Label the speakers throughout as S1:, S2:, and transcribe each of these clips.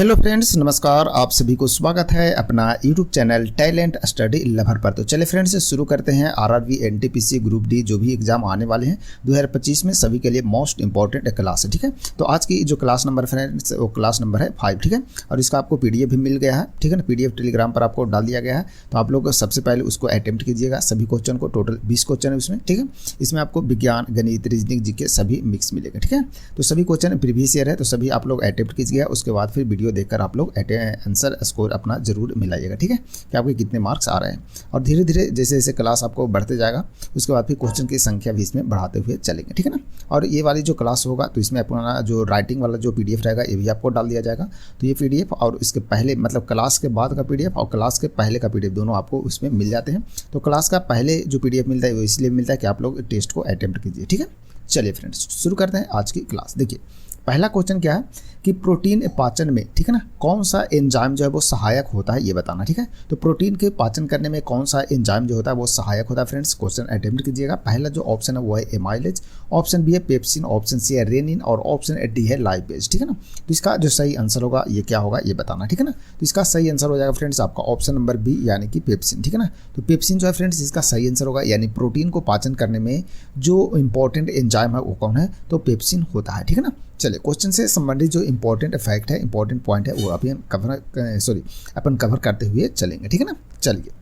S1: Hello friends, नमस्कार। आप सभी को स्वागत है अपना YouTube channel talent study lover पर। तो चलिए फ्रेंड्स, शुरू करते हैं आरआरबी एनटीपीसी ग्रुप डी जो भी एग्जाम आने वाले हैं 2025 में, सभी के लिए मोस्ट इंपॉर्टेंट क्लास है। ठीक है, तो आज की जो क्लास नंबर फ्रेंड्स वो क्लास नंबर है 5। ठीक है, और इसका आपको पीडीएफ भी मिल गया है। ठीक है ना, पीडीएफ टेलीग्राम पर आपको डाल दिया गया है। तो आप लोग सबसे पहले उसको अटेम्प्ट कीजिएगा, सभी क्वेश्चन को। टोटल 20 क्वेश्चन है उसमें। ठीक है, इसमें आपको विज्ञान, गणित, रीजनिंग, जीके सभी मिक्स मिलेगा। ठीक है, तो सभी क्वेश्चन प्रीवियस ईयर है, तो सभी आप लोग अटेम्प्ट कीजिएगा। उसके बाद फिर वीडियो देखकर आप लोग आंसर स्कोर अपना जरूर मिलाइएगा। ठीक है, कि आपके कितने मार्क्स आ रहे हैं। और धीरे धीरे जैसे जैसे क्लास आपको बढ़ते जाएगा, उसके बाद फिर क्वेश्चन की संख्या भी इसमें बढ़ाते हुए चलेंगे। ठीक है ना, और ये वाली जो क्लास होगा तो इसमें अपना जो राइटिंग वाला जो पीडीएफ रहेगा ये भी आपको डाल दिया जाएगा। तो ये पीडीएफ और इसके पहले मतलब क्लास के बाद का पीडीएफ और क्लास के पहले का पीडीएफ दोनों आपको उसमें मिल जाते हैं। तो क्लास का पहले जो पीडीएफ मिलता है वो इसलिए मिलता है कि आप लोग टेस्ट को अटेम्प्ट कीजिए। ठीक है, चलिए फ्रेंड्स शुरू करते हैं आज की क्लास। देखिए पहला क्वेश्चन क्या है कि प्रोटीन पाचन में, ठीक है ना, कौन सा एंजाइम जो है वो सहायक होता है ये बताना। ठीक है, तो प्रोटीन के पाचन करने में कौन सा एंजाइम जो होता है वो सहायक होता है। फ्रेंड्स क्वेश्चन अटेम्प्ट कीजिएगा। पहला जो ऑप्शन है वो है एमाइलेज, ऑप्शन बी है पेप्सिन, ऑप्शन सी है रेनिन और ऑप्शन डी है लाइपेज। ठीक है ना, तो इसका जो सही आंसर होगा ये क्या होगा ये बताना। ठीक है ना, तो इसका सही आंसर हो जाएगा फ्रेंड्स आपका ऑप्शन नंबर बी यानी कि पेप्सिन। ठीक है ना, तो पेप्सिन जो है फ्रेंड्स इसका सही आंसर होगा, यानी प्रोटीन को पाचन करने में जो इंपॉर्टेंट एंजाइम है वो कौन है, तो पेप्सिन होता है। ठीक है ना, चलिए क्वेश्चन से संबंधित जो इंपॉर्टेंट फैक्ट है, इंपॉर्टेंट पॉइंट है वो अपन कवर करते हुए चलेंगे। ठीक है ना, चलिए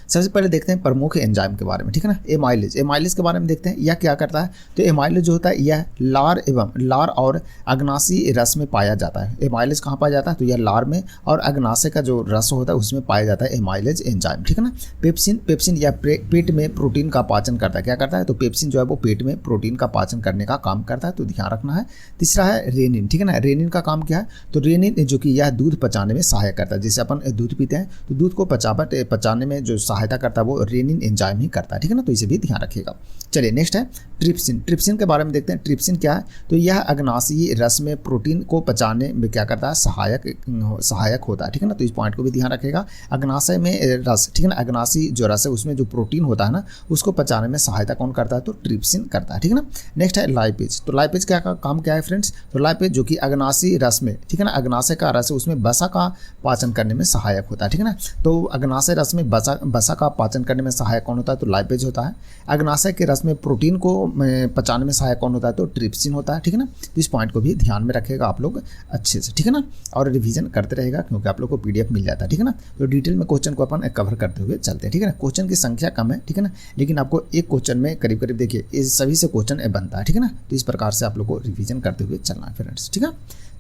S1: सबसे पहले देखते हैं प्रमुख एंजाइम के बारे में। ठीक है ना, एमाइलेज के बारे में देखते हैं। यह क्या करता है, तो एमाइलेज जो होता है यह लार और अग्नाशी रस में पाया जाता है। एमाइलेज कहाँ पाया जाता है, तो यह लार में और अग्नाशय का जो रस होता है उसमें पाया जाता है एमाइलेज एंजाइम। ठीक है ना, पेप्सिन या पेट में प्रोटीन का पाचन करता है। क्या करता है, तो पेप्सिन जो है वो पेट में प्रोटीन का पाचन करने का काम करता है, तो ध्यान रखना है। तीसरा है रेनिन। ठीक है ना, रेनिन का काम क्या है, तो रेनिन जो कि यह दूध पचाने में सहायक करता है। जैसे अपन दूध पीते हैं तो दूध को पचाने में जो सहायता करता है वो रेनिन एंजाइम ही करता है। ठीक है ना, तो इसे भी ध्यान रखिएगा। चलिए नेक्स्ट है ट्रिप्सिन के बारे में देखते हैं। ट्रिप्सिन क्या है, तो यह अग्नाशयी रस में प्रोटीन को पचाने में क्या करता है, सहायक होता है। ठीक है ना, तो इस पॉइंट को भी ध्यान रखिएगा। अग्नाशय में रस, ठीक है ना, अग्नाशी जो रस है उसमें जो प्रोटीन होता है ना उसको पचाने में सहायता कौन करता है, तो ट्रिप्सिन करता है। ठीक है ना, नेक्स्ट है लाइपेज। तो लाइपेज क्या का काम क्या है फ्रेंड्स, तो लाइपेज जो कि अग्नाशी रस में, ठीक है ना, अग्नाशय का रस है उसमें वसा का पाचन करने में सहायक होता है। ठीक है ना, तो अग्नाशय रस में वसा का पाचन करने में सहायक कौन होता है, तो लाइपेज होता है। अग्नाशय के रस में प्रोटीन को पचाने में सहायक कौन होता है, तो ट्रिप्सिन होता है। ठीक है ना, तो इस पॉइंट को भी ध्यान में रखिएगा आप लोग अच्छे से। ठीक है ना, और रिवीजन करते रहेगा क्योंकि आप लोग को पीडीएफ मिल जाता है। ठीक है ना, तो डिटेल में क्वेश्चन को अपन कवर करते हुए चलते हैं। ठीक है ना, क्वेश्चन की संख्या कम है। ठीक है ना, लेकिन आपको एक क्वेश्चन में करीब करीब देखिए इस सभी से क्वेश्चन बनता है। ठीक है ना, तो इस प्रकार से आप लोग को रिवीजन करते हुए चलना है फ्रेंड्स। ठीक है,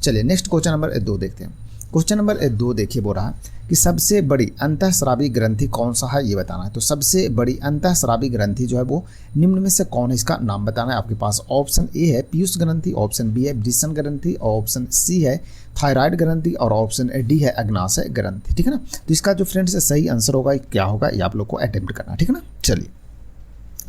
S1: चलिए नेक्स्ट क्वेश्चन नंबर 2 देखते हैं। क्वेश्चन नंबर 2 देखिए बोल रहा है कि सबसे बड़ी अंतःस्रावी ग्रंथि कौन सा है ये बताना है। तो सबसे बड़ी अंतःस्रावी ग्रंथि जो है वो निम्न में से कौन है, इसका नाम बताना है। आपके पास ऑप्शन ए है पीयूष ग्रंथि, ऑप्शन बी है वृषण ग्रंथि, ऑप्शन सी है थायराइड ग्रंथि और ऑप्शन डी है अग्नाशय ग्रंथि। ठीक है ना, तो इसका जो फ्रेंड्स सही आंसर होगा क्या होगा ये आप लोग को अटेम्प्ट करना है। ठीक है ना, चलिए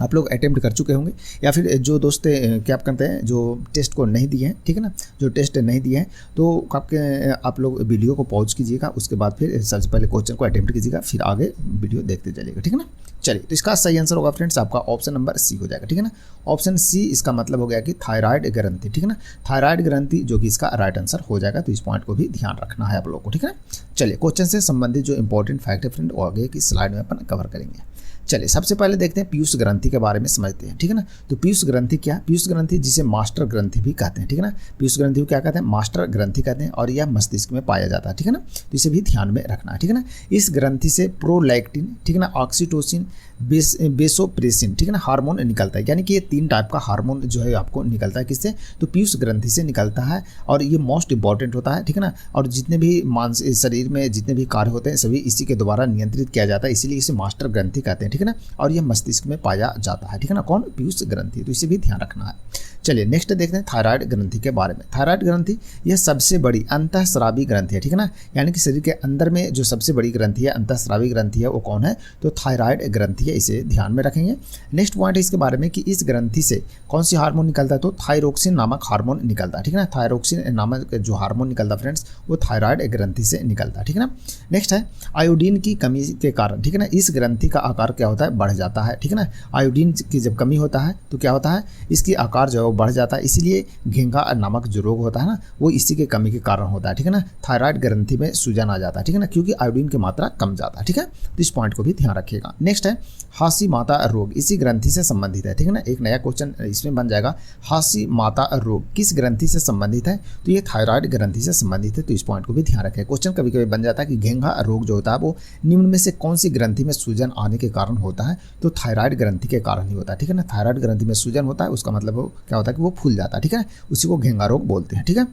S1: आप लोग अटेम्प्ट कर चुके होंगे या फिर जो दोस्त क्या करते हैं जो टेस्ट को नहीं दिए हैं, ठीक है ना, जो टेस्ट नहीं दिए हैं तो आप लोग वीडियो को पॉज कीजिएगा, उसके बाद फिर सबसे पहले क्वेश्चन को अटेम्प्ट कीजिएगा, फिर आगे वीडियो देखते चलिएगा। ठीक है ना, चलिए तो इसका सही आंसर होगा फ्रेंड्स आपका ऑप्शन नंबर सी हो जाएगा। ठीक है ना, ऑप्शन सी इसका मतलब हो गया कि थायराइड ग्रंथि। ठीक है ना, थायराइड ग्रंथि जो कि इसका राइट आंसर हो जाएगा। तो इस पॉइंट को भी ध्यान रखना है आप लोग को। ठीक है ना, चलिए क्वेश्चन से संबंधित जो इंपॉर्टेंट फैक्ट है फ्रेंड वो आगे की स्लाइड में अपन कवर करेंगे। चलिए सबसे पहले देखते हैं पीयूष ग्रंथि के बारे में समझते हैं। ठीक है ना, तो पीयूष ग्रंथि क्या, पीयूष ग्रंथि जिसे मास्टर ग्रंथि भी कहते हैं। ठीक है ना, पीयूष ग्रंथि को क्या कहते हैं, मास्टर ग्रंथि कहते हैं और यह मस्तिष्क में पाया जाता है। ठीक है ना, तो इसे भी ध्यान में रखना है। ठीक है ना, इस ग्रंथि से प्रोलैक्टिन, ठीक है ना, ऑक्सीटोसिन, बेसोप्रेसिन, ठीक है ना, हार्मोन निकलता है। यानी कि ये 3 टाइप का हार्मोन जो है आपको निकलता है किससे, तो पीयूष ग्रंथि से निकलता है और ये मोस्ट इंपॉर्टेंट होता है। ठीक है ना, और जितने भी शरीर में जितने भी कार्य होते हैं सभी इसी के द्वारा नियंत्रित किया जाता है, इसीलिए इसे मास्टर ग्रंथि कहते हैं। ठीक है ना, और यह मस्तिष्क में पाया जाता है। ठीक है ना, कौन, पीयूष ग्रंथि, तो इसे भी ध्यान रखना है। चलिए नेक्स्ट देखते हैं थायराइड ग्रंथि के बारे में। थायराइड ग्रंथि यह सबसे बड़ी अंतःस्रावी ग्रंथि है। ठीक है ना, यानी कि शरीर के अंदर में जो सबसे बड़ी ग्रंथि है, अंतःस्रावी ग्रंथि है वो कौन है, तो थायराइड ग्रंथि है, इसे ध्यान में रखेंगे। नेक्स्ट पॉइंट है इसके बारे में कि इस ग्रंथि से कौन सी हार्मोन निकलता है, तो थायरोक्सिन नामक हार्मोन निकलता है। ठीक है ना, थायरोक्सिन नामक जो हार्मोन निकलता है फ्रेंड्स वो थायराइड ग्रंथि से निकलता है। ठीक है ना, नेक्स्ट है आयोडीन की कमी के कारण, ठीक है ना, इस ग्रंथि का आकार क्या होता है, बढ़ जाता है। ठीक है ना, आयोडीन की जब कमी होता है तो क्या होता है, इसकी आकार जो है वो बढ़ जाता है, इसीलिए घेंघा नामक जो रोग होता है ना वो इसी के कमी के कारण होता है, ठीक है ना। थायराइड ग्रंथि में सूजन आ जाता है, ठीक है ना, क्योंकि आयोडीन की मात्रा कम जाता है, ठीक है। तो इस पॉइंट को भी ध्यान रखिएगा। नेक्स्ट है हासी माता रोग, इसी ग्रंथि से संबंधित है, ठीक है ना। एक नया क्वेश्चन इसमें बन जाएगा, हासी माता रोग किस ग्रंथि से संबंधित है, तो ये थायराइड ग्रंथि से संबंधित है। तो इस पॉइंट को भी ध्यान रखें। क्वेश्चन कभी कभी बन जाता है कि घेंघा रोग जो होता है वो निम्न में से कौन सी ग्रंथि में सूजन आने के कारण होता है, तो थायराइड ग्रंथि के कारण ही होता है, ठीक है ना। थायराइड ग्रंथि में सूजन होता है, उसका मतलब क्या होता है कि वो फूल जाता है, ठीक है, उसी को घेंघा रोग बोलते हैं, ठीक है।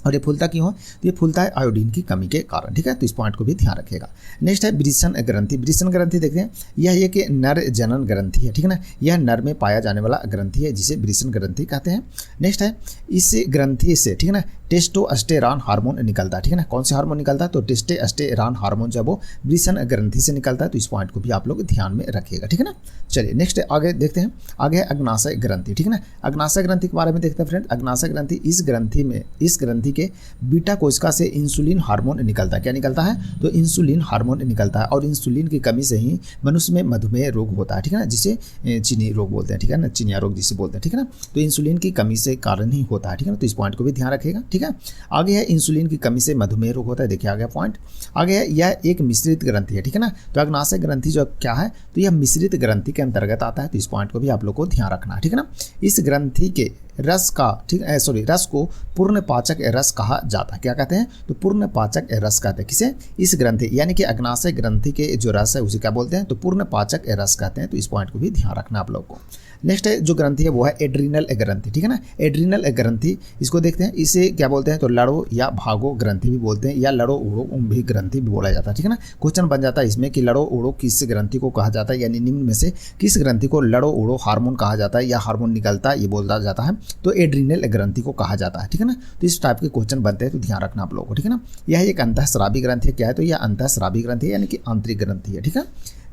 S1: और ये फूलता क्यों है, तो ये फूलता है आयोडीन की कमी के कारण, ठीक है। तो इस पॉइंट को भी ध्यान रखिएगा। नेक्स्ट है वृषण ग्रंथि। वृषण ग्रंथि देखते हैं, यह एक नर जनन ग्रंथि है, ठीक है ना। यह नर में पाया जाने वाला ग्रंथि है जिसे वृषण ग्रंथि कहते हैं। नेक्स्ट है इस ग्रंथि से, ठीक है ना, टेस्टोस्टेरॉन हार्मोन निकलता है, ठीक है ना। कौन से हार्मोन निकलता है, तो टेस्टोस्टेरॉन हार्मोन जब वो वृषण ग्रंथि से निकलता है। तो इस पॉइंट को भी आप लोग ध्यान में रखिएगा, ठीक है ना। चलिए नेक्स्ट आगे देखते हैं। आगे है अग्नाशय ग्रंथि, ठीक है ना। अग्नाशय ग्रंथि के बारे में देखते हैं फ्रेंड। अग्नाशय ग्रंथि, इस ग्रंथि के बीटा कोशिका से इंसुलिन हार्मोन निकलता है। क्या निकलता है, तो इंसुलिन हार्मोन निकलता है, और इंसुलिन की कमी से ही मनुष्य में मधुमेह रोग होता है, ठीक है ना, जिसे चीनी रोग बोलते हैं, ठीक है ना, चिनिया रोग जिसे बोलते हैं, ठीक है ना। तो इंसुलिन की कमी से कारण ही होता है, ठीक है ना। तो इस पॉइंट को भी ध्यान रखिएगा, ठीक है। आगे है इंसुलिन की कमी से मधुमेह रोग होता है। देखिए आ गया पॉइंट। आगे है यह एक मिश्रित ग्रंथि है, ठीक है ना। तो अग्नाशय ग्रंथि जो क्या है, तो यह मिश्रित ग्रंथि के अंतर्गत आता है। तो इस पॉइंट को भी आप लोग को ध्यान रखना है, ठीक है ना। इस ग्रंथि के रस का, ठीक है, रस को पूर्ण पाचक रस कहा जाता है। क्या कहते हैं, तो पूर्ण पाचक रस कहते हैं किसे, इस ग्रंथि यानी कि अग्नाशय ग्रंथि के जो रस है उसे क्या बोलते हैं, तो पूर्ण पाचक रस कहते हैं। तो इस पॉइंट को भी ध्यान रखना आप लोग को। नेक्स्ट है जो ग्रंथि है वो है एड्रीनल ग्रंथि, ठीक है ना। एड्रीनल ग्रंथि, इसको देखते हैं, इसे क्या बोलते हैं, तो लड़ो या भागो ग्रंथि भी बोलते हैं, या लड़ो उड़ो भी ग्रंथि भी बोला जाता है, ठीक है ना। क्वेश्चन बन जाता है इसमें कि लड़ो उड़ो किस ग्रंथि को कहा जाता है, यानी निम्न में से किस ग्रंथि को लड़ो उड़ो हार्मोन कहा जाता है या हार्मोन निकलता है ये बोला जाता है, तो एड्रीनल ग्रंथि को कहा जाता है, ठीक है ना। तो इस टाइप के क्वेश्चन बनते हैं, तो ध्यान रखना आप लोगों को, ठीक है ना। यह एक अंतःस्रावी ग्रंथि है। क्या है, तो यह अंतःस्रावी ग्रंथि है, यानी कि आंतरिक ग्रंथि है, ठीक है।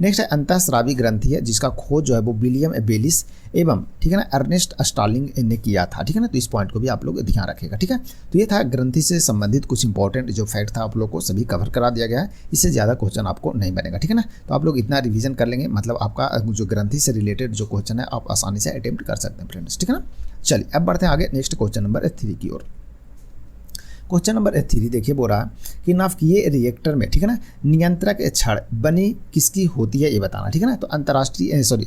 S1: नेक्स्ट है अंतःस्रावी ग्रंथि है, जिसका खोज जो है वो विलियम बेलिस एवं, ठीक है ना, अर्नेस्ट स्टार्लिंग ने किया था, ठीक है ना। तो इस पॉइंट को भी आप लोग ध्यान रखिएगा, ठीक है। तो ये था ग्रंथि से संबंधित कुछ इंपॉर्टेंट जो फैक्ट था, आप लोग को सभी कवर करा दिया गया है। इससे ज़्यादा क्वेश्चन आपको नहीं बनेगा, ठीक है ना। तो आप लोग इतना रिवीजन कर लेंगे, मतलब आपका जो ग्रंथि से रिलेटेड जो क्वेश्चन है आप आसानी से अटेम्प्ट कर सकते हैं फ्रेंड्स, ठीक है ना। चलिए अब बढ़ते हैं आगे नेक्स्ट क्वेश्चन नंबर 3 की ओर। क्वेश्चन नंबर 3 देखिए बोल रहा है कि नाभिकीय रिएक्टर में, ठीक है ना, नियंत्रक छड़ बनी किसकी होती है ये बताना, ठीक है ना। तो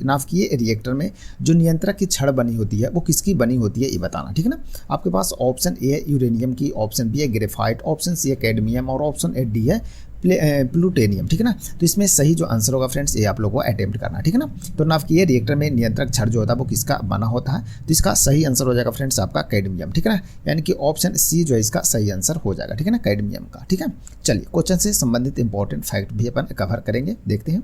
S1: नाभिकीय रिएक्टर में जो नियंत्रक की छड़ बनी होती है वो किसकी बनी होती है ये बताना, ठीक है ना। आपके पास ऑप्शन ए है यूरेनियम की, ऑप्शन बी है ग्रेफाइट, ऑप्शन सी है कैडमियम और ऑप्शन डी है प्लूटोनियम, ठीक है ना। तो इसमें सही जो आंसर होगा फ्रेंड्स ये आप लोगों को अटेम्प्ट करना है, ठीक है ना। तो नाभिकीय रिएक्टर में नियंत्रक छड़ जो होता है वो किसका बना होता है, तो इसका सही आंसर हो जाएगा फ्रेंड्स आपका कैडमियम, ठीक है ना। यानी कि ऑप्शन सी जो है इसका सही आंसर हो जाएगा, ठीक है ना, कैडमियम का, ठीक है। चलिए क्वेश्चन से संबंधित इंपॉर्टेंट फैक्ट भी अपन कवर करेंगे, देखते हैं।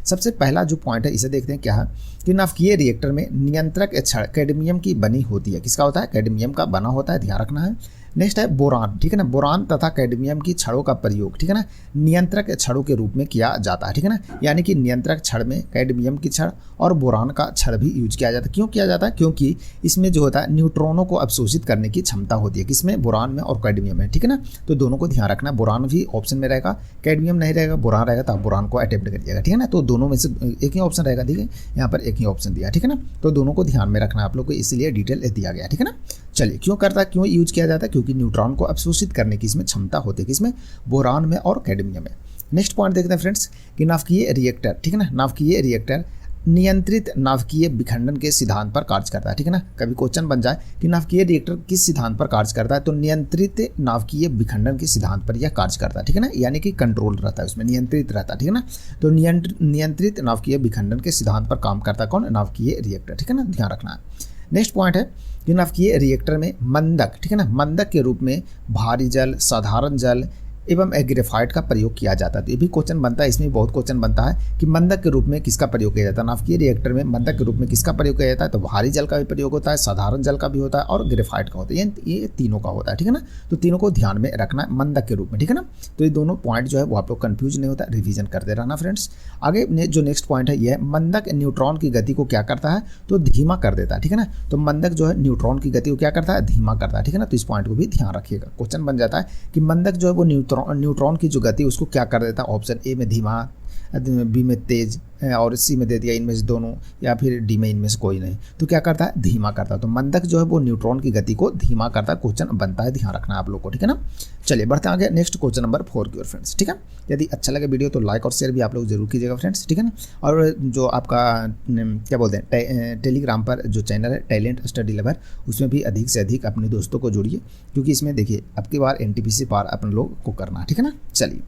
S1: सबसे पहला जो पॉइंट है इसे देखते हैं, क्या है कि नाभिकीय रिएक्टर में नियंत्रक छड़ कैडमियम की बनी होती है। किसका होता है, कैडमियम का बना होता है, ध्यान रखना है। नेक्स्ट है बोरान, ठीक है ना। बोरान तथा कैडमियम की छड़ों का प्रयोग, ठीक है ना, नियंत्रक छड़ों के रूप में किया जाता है, ठीक है ना। यानी कि नियंत्रक छड़ में कैडमियम की छड़ और बोरान का छड़ भी यूज किया जाता है। क्यों किया जाता है, क्योंकि इसमें जो होता है न्यूट्रॉनों को अवशोषित करने की क्षमता होती है, किसमें, बोरान में और कैडमियम में, ठीक है ना। तो दोनों को ध्यान रखना, बोरान भी ऑप्शन में रहेगा, कैडमियम नहीं रहेगा, बोरान रहेगा, तो आप बोरान को अटेम्प्ट करिएगा, ठीक है ना। तो दोनों में से एक ही ऑप्शन रहेगा, देखिए यहाँ पर एक ही ऑप्शन दिया, ठीक है ना। तो दोनों को ध्यान में रखना आप लोग को, इसलिए डिटेल दिया गया, ठीक है ना। चलिए क्यों करता है, क्यों यूज किया जाता है, क्योंकि न्यूट्रॉन को अवशोषित करने की इसमें क्षमता होती है, किसमें, बोरान में और कैडमियम में। नेक्स्ट पॉइंट देखते हैं फ्रेंड्स कि नाभिकीय रिएक्टर, ठीक है ना, नाभिकीय रिएक्टर नियंत्रित नाभिकीय विखंडन के सिद्धांत पर कार्य करता है, ठीक है ना। कभी क्वेश्चन बन जाए कि नाभिकीय रिएक्टर किस सिद्धांत पर कार्य करता है, तो नियंत्रित नाभिकीय विखंडन के सिद्धांत पर यह कार्य करता है, ठीक है ना। यानी कि कंट्रोल रहता है उसमें, नियंत्रित रहता है, ठीक है ना। तो नियंत्रित नाभिकीय विखंडन के सिद्धांत पर काम करता है कौन, नाभिकीय रिएक्टर, ठीक है ना, ध्यान रखना है। नेक्स्ट पॉइंट है कि नाभिकीय रिएक्टर में मंदक, ठीक है ना, मंदक के रूप में भारी जल, साधारण जल एवं ग्रेफाइट का प्रयोग किया जाता है। तो ये भी क्वेश्चन बनता है, इसमें बहुत क्वेश्चन बनता है कि मंदक के रूप में किसका प्रयोग किया जाता है, नाभिकीय रिएक्टर में मंदक के रूप में किसका प्रयोग किया जाता है, तो भारी जल का भी प्रयोग होता है, साधारण जल का भी होता है और ग्रेफाइट का होता है, ये तीनों का होता है, ठीक है ना। तो तीनों को ध्यान में रखना है मंदक के रूप में, ठीक है ना। तो ये दोनों पॉइंट जो है वो आप लोग कंफ्यूज नहीं होता, रिवीजन करते रहना फ्रेंड्स। आगे जो नेक्स्ट पॉइंट है ये है मंदक न्यूट्रॉन की गति को क्या करता है, तो धीमा कर देता है, ठीक है ना। तो मंदक जो है न्यूट्रॉन की गति को क्या करता है, धीमा करता है, ठीक है ना। तो इस पॉइंट को भी ध्यान रखिएगा। क्वेश्चन बन जाता है कि मंदक जो है वो न्यूट्रॉन की गति उसको क्या कर देता है, ऑप्शन ए में धीमा, बी में तेज और सी में दे दिया इनमें से दोनों, या फिर डी में इनमें से कोई नहीं, तो क्या करता है, धीमा करता है। तो मंदक जो है वो न्यूट्रॉन की गति को धीमा करता है, क्वेश्चन बनता है, ध्यान रखना है आप लोग को, ठीक है ना। चलिए बढ़ते हैं आगे नेक्स्ट क्वेश्चन नंबर 4 की ओर फ्रेंड्स, ठीक है। यदि अच्छा लगे वीडियो तो लाइक और शेयर भी आप लोग जरूर कीजिएगा फ्रेंड्स, ठीक है ना। और जो आपका क्या बोलते हैं टेलीग्राम पर जो चैनल है टैलेंट स्टडी लवर, उसमें भी अधिक से अधिक अपने दोस्तों को जोड़िए, क्योंकि इसमें देखिए अब की बार NTPC पार अपन लोग को करना है, ठीक है ना। चलिए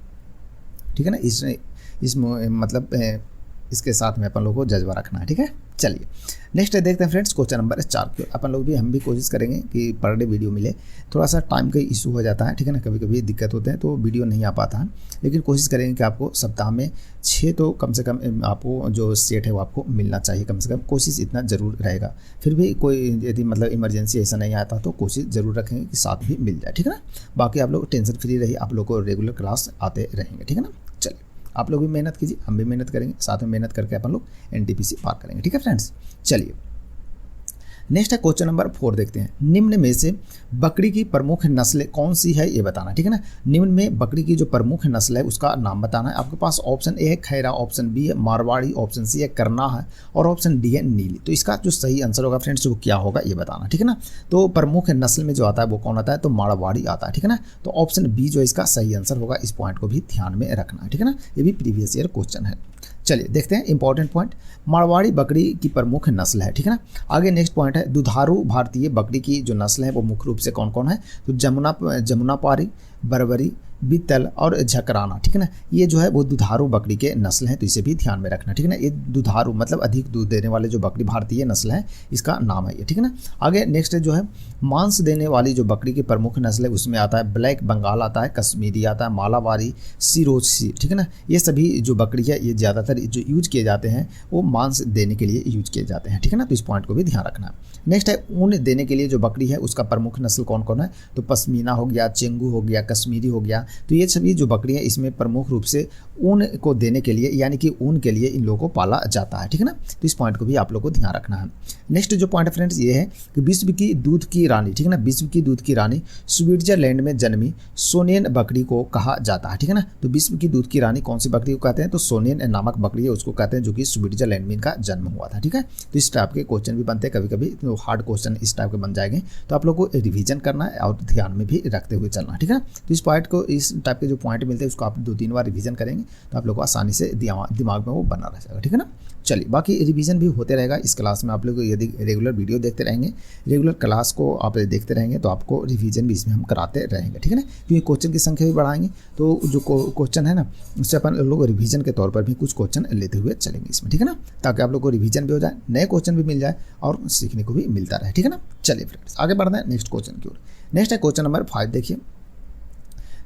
S1: ठीक है ना, इस मतलब इसके साथ में अपन लोग को जज्बा रखना है, ठीक है। चलिए नेक्स्ट देखते हैं फ्रेंड्स क्वेश्चन नंबर 4 की। अपन लोग भी हम भी कोशिश करेंगे कि पर डे वीडियो मिले, थोड़ा सा टाइम का इशू हो जाता है, ठीक है ना, कभी कभी दिक्कत होते हैं तो वीडियो नहीं आ पाता है, लेकिन कोशिश करेंगे कि आपको सप्ताह में 6 तो कम से कम आपको जो सेट है वो आपको मिलना चाहिए, कम से कम कोशिश इतना ज़रूर रहेगा। फिर भी कोई यदि मतलब इमरजेंसी ऐसा नहीं आता तो कोशिश ज़रूर रखेंगे कि साथ भी मिल जाए, ठीक है ना। बाकी आप लोग टेंशन फ्री रहिए, आप लोग को रेगुलर क्लास आते रहेंगे, ठीक है ना। चलिए आप लोग भी मेहनत कीजिए, हम भी मेहनत करेंगे, साथ में मेहनत करके अपन लोग NTPC पार करेंगे, ठीक है फ्रेंड्स। चलिए नेक्स्ट है क्वेश्चन नंबर 4 देखते हैं। निम्न में से बकरी की प्रमुख नस्लें कौन सी है ये बताना, ठीक है ना। निम्न में बकरी की जो प्रमुख नस्ल है उसका नाम बताना है। आपके पास ऑप्शन ए है खैरा, ऑप्शन बी है मारवाड़ी, ऑप्शन सी है करना है और ऑप्शन डी है नीली। तो इसका जो सही आंसर होगा फ्रेंड्स वो क्या होगा ये बताना, ठीक है ना। तो प्रमुख नस्ल में जो आता है वो कौन आता है, तो मारवाड़ी आता है, ठीक है ना। तो ऑप्शन बी जो इसका सही आंसर होगा, इस पॉइंट को भी ध्यान में रखना है, ठीक है ना। ये भी प्रीवियस ईयर क्वेश्चन है। चलिए देखते हैं इंपॉर्टेंट पॉइंट, मारवाड़ी बकरी की प्रमुख नस्ल है, ठीक है ना। आगे नेक्स्ट पॉइंट है दुधारू भारतीय बकरी की जो नस्ल है वो मुख्य रूप से कौन कौन है, तो जमुनापारी, बर्बरी, बीतल और झकराना, ठीक है ना। ये जो है वो दुधारू बकरी के नस्ल हैं, तो इसे भी ध्यान में रखना, ठीक है ना। ये दुधारू मतलब अधिक दूध देने वाले जो बकरी भारतीय नस्ल है इसका नाम है ये, ठीक है ना। आगे नेक्स्ट जो है मांस देने वाली जो बकरी की प्रमुख नस्ल है उसमें आता है ब्लैक बंगाल आता है, कश्मीरी आता है, मालाबारी, सिरोसी, ठीक है ना। ये सभी जो बकरी है ये ज़्यादातर जो यूज किए जाते हैं वो मांस देने के लिए यूज किए जाते हैं, ठीक है ना। तो इस पॉइंट को भी ध्यान रखना है। नेक्स्ट है ऊन देने के लिए जो बकरी है उसका प्रमुख नस्ल कौन कौन है, तो पश्मीना हो गया, चेंगू हो गया, कश्मीरी हो गया। तो ये सभी जो बकरी है इसमें प्रमुख रूप से ऊन को देने के लिए यानी कि ऊन के लिए इन लोगों को पाला जाता है, ठीक है ना। तो इस पॉइंट को भी आप लोग को ध्यान रखना है। नेक्स्ट जो पॉइंट है फ्रेंड्स ये है कि विश्व की दूध की रानी, ठीक है ना, विश्व की दूध की रानी स्विट्जरलैंड में जन्मी सोनेन बकरी को कहा जाता है, ठीक है ना। तो विश्व की दूध की रानी कौन सी बकरी को कहते हैं, तो सोनेन नामक बकरी है उसको कहते हैं, जो कि स्विट्जरलैंड में इनका जन्म हुआ था, ठीक है। तो इस टाइप के क्वेश्चन भी बनते हैं कभी कभी, तो हार्ड क्वेश्चन इस टाइप के बन जाएंगे, तो आप लोग को रिवीजन करना है और ध्यान में भी रखते हुए चलना, ठीक है। तो इस पॉइंट को, इस टाइप के जो पॉइंट मिलते हैं उसको आप 2-3 बार रिवीजन करेंगे तो आप लोग को आसानी से दिमाग में वो बना रह जाएगा, ठीक है ना। चलिए बाकी रिवीजन भी होते रहेगा इस क्लास में। आप लोग यदि रेगुलर वीडियो देखते रहेंगे, रेगुलर क्लास को आप देखते रहेंगे तो आपको रिवीजन भी इसमें हम कराते रहेंगे, ठीक है ना। क्योंकि क्वेश्चन की संख्या भी बढ़ाएंगे तो जो क्वेश्चन है ना उससे अपन लोग रिवीजन के तौर पर भी कुछ क्वेश्चन लेते हुए चलेंगे इसमें, ठीक है ना, ताकि आप लोग को रिवीजन भी हो जाए, नए क्वेश्चन भी मिल जाए और सीखने को भी मिलता रहे, ठीक है ना। चलिए फ्रेंड्स आगे बढ़ते हैं नेक्स्ट क्वेश्चन की ओर। नेक्स्ट है क्वेश्चन नंबर 5 देखिए।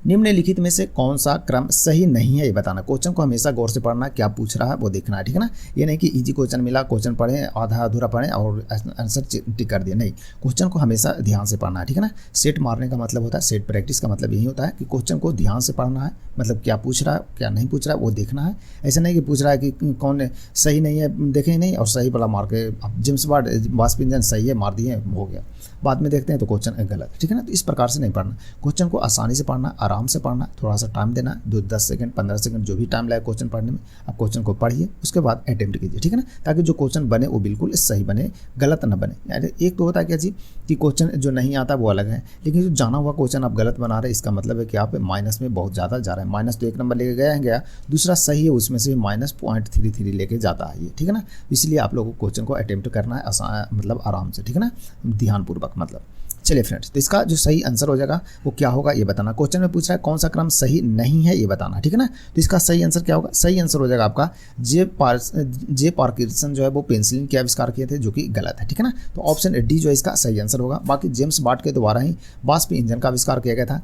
S1: निम्नलिखित में से कौन सा क्रम सही नहीं है ये बताना। क्वेश्चन को हमेशा गौर से पढ़ना, क्या पूछ रहा है वो देखना है, ठीक है ना। ये नहीं कि इजी क्वेश्चन मिला क्वेश्चन पढ़ें आधा अधूरा पढ़ें और आंसर टिक कर दिया, नहीं, क्वेश्चन को हमेशा ध्यान से पढ़ना है, ठीक है ना। सेट मारने का मतलब होता है, सेट प्रैक्टिस का मतलब यही होता है कि क्वेश्चन को ध्यान से पढ़ना है, मतलब क्या पूछ रहा है क्या नहीं पूछ रहा है वो देखना है। ऐसा नहीं कि पूछ रहा है कि कौन सही नहीं है देखें नहीं और सही वाला मार के जेम्स वास्प इंजन सही है मार दिए हो गया, बाद में देखते हैं तो क्वेश्चन गलत, ठीक है ना। तो इस प्रकार से नहीं पढ़ना, क्वेश्चन को आसानी से पढ़ना, आराम से पढ़ना, थोड़ा सा टाइम देना, 10 सेकंड 15 सेकंड जो भी टाइम लगे क्वेश्चन पढ़ने में, आप क्वेश्चन को पढ़िए उसके बाद अटेम्प्ट कीजिए, ठीक है ना, ताकि जो क्वेश्चन बने वो बिल्कुल सही बने, गलत ना बने। यानी एक तो होता है क्या जी कि क्वेश्चन जो नहीं आता वो अलग है, लेकिन जो जाना हुआ क्वेश्चन आप गलत बना रहे हैं इसका मतलब है कि आप माइनस में बहुत ज़्यादा जा रहे हैं। माइनस तो 1 नंबर लेके गया, दूसरा सही है उसमें से -0.33 लेके जाता है ये, ठीक है ना। इसलिए आप लोगों को क्वेश्चन को अटेम्प्ट करना है आसान, मतलब आराम से, ठीक है ना, ध्यानपूर्वक मतलब। चलिए फ्रेंड्स, तो इसका जो सही आंसर हो जाएगा वो क्या होगा ये बताना। क्वेश्चन में पूछ रहा है कौन सा क्रम सही नहीं है ये बताना, ठीक है ना। तो इसका सही आंसर क्या होगा, सही आंसर हो जाएगा आपका जे पार्किंसन जो है वो पेंसिलिन के आविष्कार किए थे, जो कि गलत है, ठीक है ना। तो ऑप्शन डी जो है इसका सही आंसर होगा। बाकी जेम्स वाट के द्वारा ही वाष्प इंजन का आविष्कार किया गया था,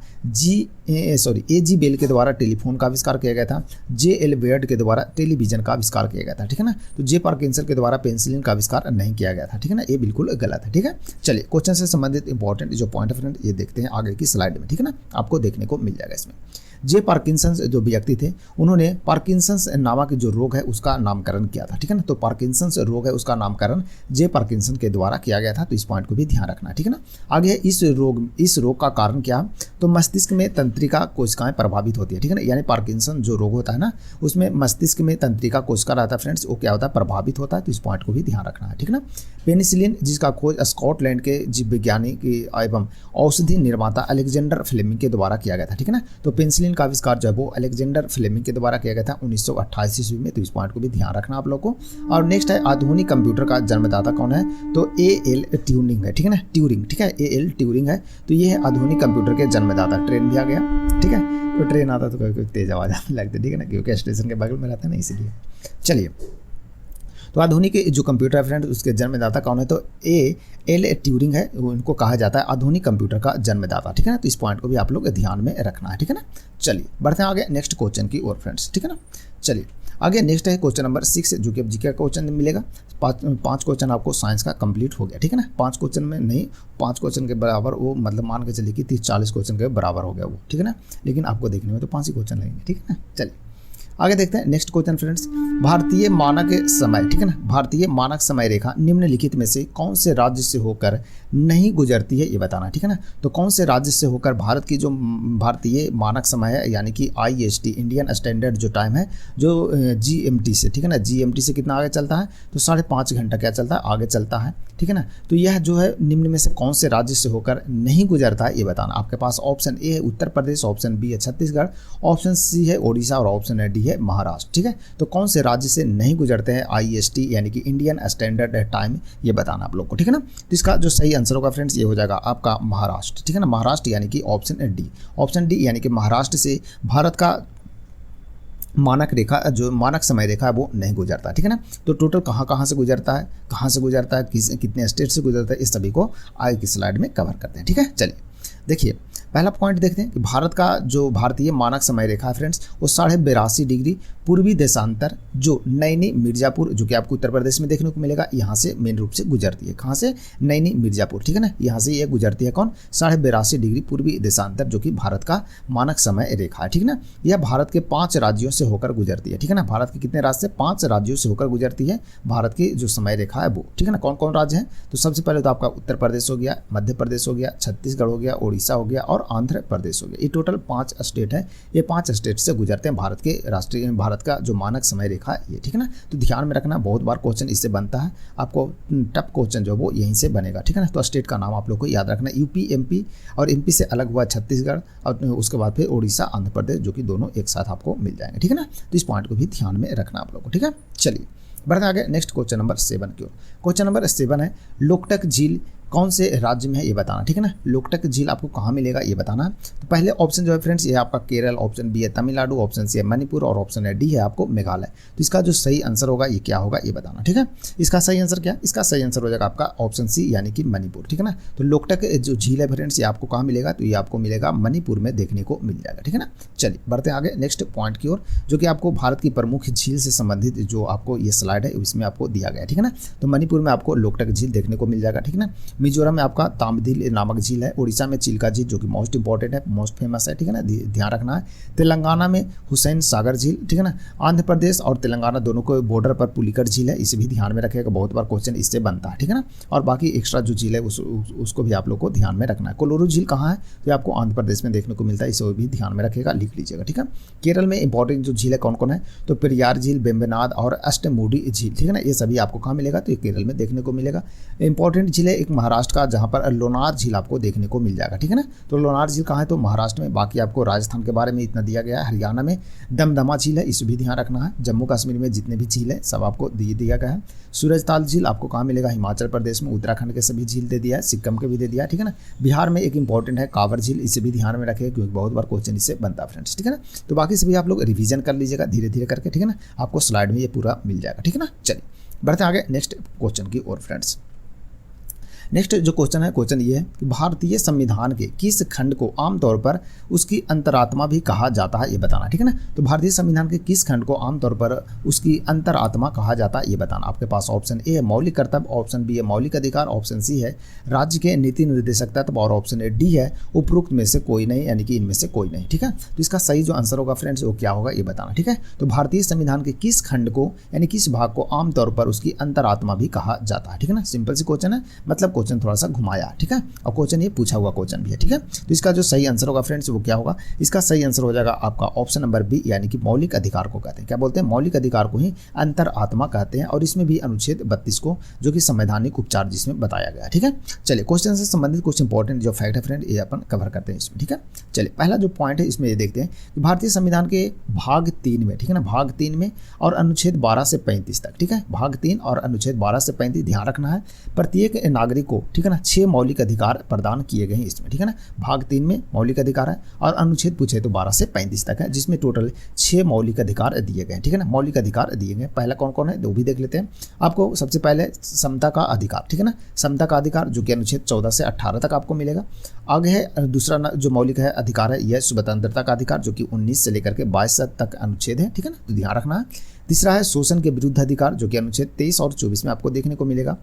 S1: A.G. बेल के द्वारा टेलीफोन का आविष्कार किया गया था, J.L. बेयर्ड के द्वारा टेलीविजन का आविष्कार किया गया था, ठीक है ना। तो जे पार्किंसन के द्वारा पेंसिलिन का आविष्कार नहीं किया गया था, ठीक है ना, ये बिल्कुल गलत है, ठीक है। चलिए क्वेश्चन से संबंधित इंपॉर्टेंट जो पॉइंट है फ्रेंड ये देखते हैं आगे की स्लाइड में, ठीक है ना, आपको देखने को मिल जाएगा इसमें। जे पार्किंसंस जो व्यक्ति थे उन्होंने पार्किंसंस नामक जो रोग है उसका नामकरण किया था, ठीक है ना। तो पार्किंसंस रोग है उसका नामकरण जे पार्किंसन के द्वारा किया गया था, तो इस पॉइंट को भी ध्यान रखना है, ठीक है ना। आगे इस रोग का कारण क्या, तो मस्तिष्क में तंत्रिका कोशिकाएं प्रभावित होती है, ठीक है ना। यानी पार्किंसन जो रोग होता है ना उसमें मस्तिष्क में तंत्रिका कोशिका रहता है फ्रेंड्स, वो क्या होता है, प्रभावित होता है, तो इस पॉइंट को भी ध्यान रखना है, ठीक है ना। पेनिसिलिन जिसका खोज स्कॉटलैंड के जीव विज्ञानी एवं औषधि निर्माता अलेक्जेंडर फ्लेमिंग के द्वारा किया गया था, ठीक है ना। तो पेनिसिलिन का आविष्कार जो है वो अलेक्जेंडर फ्लेमिंग के द्वारा किया गया था 1928 ईस्वी में, तो इस पॉइंट को भी ध्यान रखना आप लोग को। और नेक्स्ट है आधुनिक कंप्यूटर का जन्मदाता कौन है, तो एल ट्यूरिंग है, ठीक है ना, ट्यूरिंग, ठीक है, एल ट्यूरिंग है, तो ये है आधुनिक कंप्यूटर के जन्मदाता। ट्रेन भी आ गया, ठीक है, तो ट्रेन आता तो कोई तेज आवाज आने लगती है, ठीक है ना, क्योंकि स्टेशन के बगल में रहता है ना इसलिए। चलिए, तो आधुनिक जो कंप्यूटर है फ्रेंड उसके जन्मदाता कौन है, तो एल ट्यूरिंग है, उनको कहा जाता है आधुनिक कंप्यूटर का जन्मदाता, ठीक है ना। तो इस पॉइंट को भी आप लोग ध्यान में रखना है, ठीक है ना। चलिए बढ़ते हैं आगे नेक्स्ट क्वेश्चन की ओर फ्रेंड्स, ठीक है ना। चलिए आगे नेक्स्ट है क्वेश्चन नंबर 6 जो कि जीके का क्वेश्चन मिलेगा। पाँच क्वेश्चन आपको साइंस का कंप्लीट हो गया, ठीक है ना। 5 क्वेश्चन में नहीं, 5 क्वेश्चन के बराबर वो मतलब मान के चलिए कि 30-40 क्वेश्चन के बराबर हो गया वो, ठीक है ना। लेकिन आपको देखने में तो 5 ही क्वेश्चन लगेंगे, ठीक है ना। चलिए आगे देखते हैं नेक्स्ट क्वेश्चन फ्रेंड्स। भारतीय मानक समय, ठीक है ना, भारतीय मानक समय रेखा निम्नलिखित में से कौन से राज्य से होकर नहीं गुजरती है ये बताना, ठीक है ना। तो कौन से राज्य से होकर भारत की जो भारतीय मानक समय है यानी कि IST इंडियन स्टैंडर्ड जो टाइम है जो GMT से, ठीक है ना, GMT से कितना आगे चलता है, तो 5.5 घंटा क्या चलता है, आगे चलता है, ठीक है ना। तो यह जो है निम्न में से कौन से राज्य से होकर नहीं गुजरता है ये बताना। आपके पास ऑप्शन ए है उत्तर प्रदेश, ऑप्शन बी है छत्तीसगढ़, ऑप्शन सी है ओडिशा और ऑप्शन है डी है महाराष्ट्र, ठीक है। तो कौन से राज्य से नहीं गुजरते हैं IST यानी कि इंडियन स्टैंडर्ड टाइम, ये बताना आप लोग को, ठीक है ना। तो इसका जो सही आंसर होगा फ्रेंड्स ये हो जाएगा आपका महाराष्ट्र, ठीक है ना, महाराष्ट्र यानी कि ऑप्शन डी, ऑप्शन डी यानी कि महाराष्ट्र से भारत का मानक रेखा जो मानक समय रेखा है वो नहीं गुजरता, ठीक है ना। तो टोटल कहाँ से गुजरता है, कितने स्टेट से गुजरता है, इस सभी को आगे की स्लाइड में कवर करते हैं, ठीक है। चलिए देखिए पहला पॉइंट देखते हैं कि भारत का जो भारतीय मानक समय रेखा है फ्रेंड्स वो 82.5 डिग्री पूर्वी देशांतर जो नैनी मिर्जापुर जो कि आपको उत्तर प्रदेश में देखने को मिलेगा, यहाँ से मेन रूप से गुजरती है। कहाँ से, नैनी मिर्जापुर, ठीक है ना, यहाँ से ये गुजरती है कौन, 82.5 डिग्री पूर्वी देशांतर जो कि भारत का मानक समय रेखा है, ठीक है ना। यह भारत के 5 राज्यों से होकर गुजरती है, ठीक है ना। भारत के कितने राज्य से, 5 राज्यों से होकर गुजरती है भारत की जो समय रेखा है वो, ठीक है ना। कौन कौन राज्य हैं, तो सबसे पहले तो आपका उत्तर प्रदेश हो गया, मध्य प्रदेश हो गया, छत्तीसगढ़ हो गया, उड़ीसा हो गया और आंध्र प्रदेश हो गया। ये टोटल 5 स्टेट है, ये 5 स्टेट से गुजरते हैं भारत के भारत का जो मानक समय रेखा है ये, ठीक है ना। तो ध्यान में रखना, बहुत बार क्वेश्चन इससे बनता है, आपको टफ क्वेश्चन जो वो यहीं से बनेगा, ठीक है ना। तो स्टेट का नाम आप लोग को याद रखना, यूपी MP और MP से अलग हुआ छत्तीसगढ़ और उसके बाद फिर उड़ीसा आंध्र प्रदेश जो कि दोनों एक साथ आपको मिल जाएंगे, ठीक है ना। तो इस पॉइंट को भी ध्यान में रखना आप लोग को, ठीक है। चलिए बढ़ते आगे नेक्स्ट क्वेश्चन नंबर 7 की ओर। क्वेश्चन नंबर 7 है लोकटक झील कौन से राज्य में है ये बताना, ठीक है ना। लोकटक झील आपको कहाँ मिलेगा ये बताना। तो पहले ऑप्शन जो है फ्रेंड्स ये आपका केरल, ऑप्शन बी है तमिलनाडु, ऑप्शन सी है मणिपुर और ऑप्शन है डी है आपको मेघालय। तो इसका जो सही आंसर होगा ये क्या होगा ये बताना, ठीक है। इसका सही आंसर क्या, इसका सही आंसर हो जाएगा आपका ऑप्शन सी यानी कि मणिपुर, ठीक है ना। तो लोकटक जो झील है फ्रेंड्स ये आपको कहाँ मिलेगा, तो ये आपको मिलेगा मणिपुर में देखने को मिल जाएगा, ठीक है ना। चलिए बढ़ते हैं आगे नेक्स्ट पॉइंट की ओर जो कि आपको भारत की प्रमुख झील से संबंधित जो आपको ये स्लाइड है इसमें आपको दिया गया है, ठीक है ना। तो मणिपुर में आपको लोकटक झील देखने को मिल जाएगा, ठीक है ना। मिजोरम में आपका तामदिल नामक झील है, उड़ीसा में चिल्का झील जो कि मोस्ट इंपॉर्टेंट है, मोस्ट फेमस है, ठीक है ना, ध्यान रखना है। तेलंगाना में हुसैन सागर झील, ठीक है ना। आंध्र प्रदेश और तेलंगाना दोनों को बॉर्डर पर पुलिकट झील है, इसे भी ध्यान में रखिएगा, बहुत बार क्वेश्चन इससे बनता है, ठीक है ना। और बाकी एक्स्ट्रा जो झील है उसको भी आप लोग को ध्यान में रखना है। कोलोरू झील कहाँ है, तो आपको आंध्र प्रदेश में देखने को मिलता है, इसे भी ध्यान में रखिएगा, लिख लीजिएगा, ठीक है। केरल में इंपॉर्टेंट जो झील है कौन कौन है, तो पेरियार झील, बेम्बेनाद और अष्टमुडी झील, ठीक है ना, ये सभी आपको कहाँ मिलेगा, तो ये केरल में देखने को मिलेगा। इंपॉर्टेंट झील है एक महाराष्ट्र का जहाँ पर लोनार झील आपको देखने को मिल जाएगा, ठीक है ना। तो लोनार झील कहाँ है, तो महाराष्ट्र में। बाकी आपको राजस्थान के बारे में इतना दिया गया है। हरियाणा में दमदमा झील है, इसे भी ध्यान रखना है। जम्मू कश्मीर में जितने भी झील है सब आपको दिया गया है। सूरजताल झील आपको कहाँ मिलेगा, हिमाचल प्रदेश में। उत्तराखंड के सभी झील दे दिया है, सिक्किम के भी दे दिया है, ठीक है ना। बिहार में एक इंपॉर्टेंट है कांवर झील, इसे भी ध्यान में रखें क्योंकि बहुत बार क्वेश्चन इससे बनता है फ्रेंड्स, ठीक है ना। तो बाकी सभी आप लोग रिवीजन कर लीजिएगा धीरे धीरे करके, ठीक है ना, आपको स्लाइड में ये पूरा मिल जाएगा, ठीक है ना। चलिए बढ़ते आगे नेक्स्ट क्वेश्चन की ओर फ्रेंड्स। नेक्स्ट जो क्वेश्चन है, क्वेश्चन ये है कि भारतीय संविधान के किस खंड को आमतौर पर उसकी अंतरात्मा भी कहा जाता है, ये बताना। ठीक है ना, तो भारतीय संविधान के किस खंड को आमतौर पर उसकी अंतरात्मा कहा जाता है, ये बताना। आपके पास ऑप्शन ए है मौलिक कर्तव्य, ऑप्शन बी है मौलिक अधिकार, ऑप्शन सी है राज्य के नीति निर्देशक तत्व और ऑप्शन डी है उपरोक्त में से कोई नहीं, यानी कि इनमें से कोई नहीं। ठीक है, तो इसका सही जो आंसर होगा फ्रेंड्स वो क्या होगा, ये बताना। ठीक है, तो भारतीय संविधान के किस खंड को यानी किस भाग को आमतौर पर उसकी अंतरात्मा भी कहा जाता है। ठीक है ना, सिंपल सी क्वेश्चन है, मतलब क्वेश्चन थोड़ा सा घुमाया। ठीक है, और क्वेश्चन ये पूछा हुआ क्वेश्चन भी है। ठीक है, तो इसका जो सही आंसर होगा फ्रेंड्स वो क्या होगा, इसका सही आंसर हो जाएगा आपका ऑप्शन नंबर बी, यानी कि मौलिक अधिकार को कहते हैं। क्या बोलते हैं, मौलिक अधिकार को ही अंतरात्मा कहते हैं, और इसमें भी अनुच्छेद 32 को जो कि संवैधानिक उपचार जिसमें बताया गया है। ठीक है, चलिए क्वेश्चन से संबंधित कुछ इंपॉर्टेंट जो फैक्ट है फ्रेंड ये अपन कवर करते हैं इसमें। ठीक है, चलिए पहला जो पॉइंट है इसमें ये देखते हैं कि भारतीय संविधान के भाग 3 में, ठीक है ना, भाग 3 में और अनुच्छेद 12 से 35 तक, ठीक है, भाग 3 और अनुच्छेद 12 से 35 ध्यान रखना है, प्रत्येक नागरिक को, ठीक है ना, 6 मौलिक अधिकार प्रदान किए गए हैं इसमें। ठीक है ना, भाग 3 में मौलिक अधिकार है और अनुच्छेद पूछे तो 12 से 35 तक है, जिसमें टोटल 6 मौलिक अधिकार दिए गए हैं। ठीक है ना, मौलिक अधिकार दिए गए। पहला कौन कौन है वो भी देख लेते हैं। आपको सबसे पहले समता का अधिकार, ठीक है ना, समता का अधिकार जो कि अनुच्छेद 14 से 18 तक आपको मिलेगा। आगे है दूसरा जो मौलिक है अधिकार है यह स्वतंत्रता का अधिकार जो कि 19 से लेकर के 22 तक अनुच्छेद है। ठीक है ना, तो ध्यान रखना है। तीसरा है शोषण के विरुद्ध अधिकार जो कि अनुच्छेद 23 और 24 में आपको देखने को मिलेगा।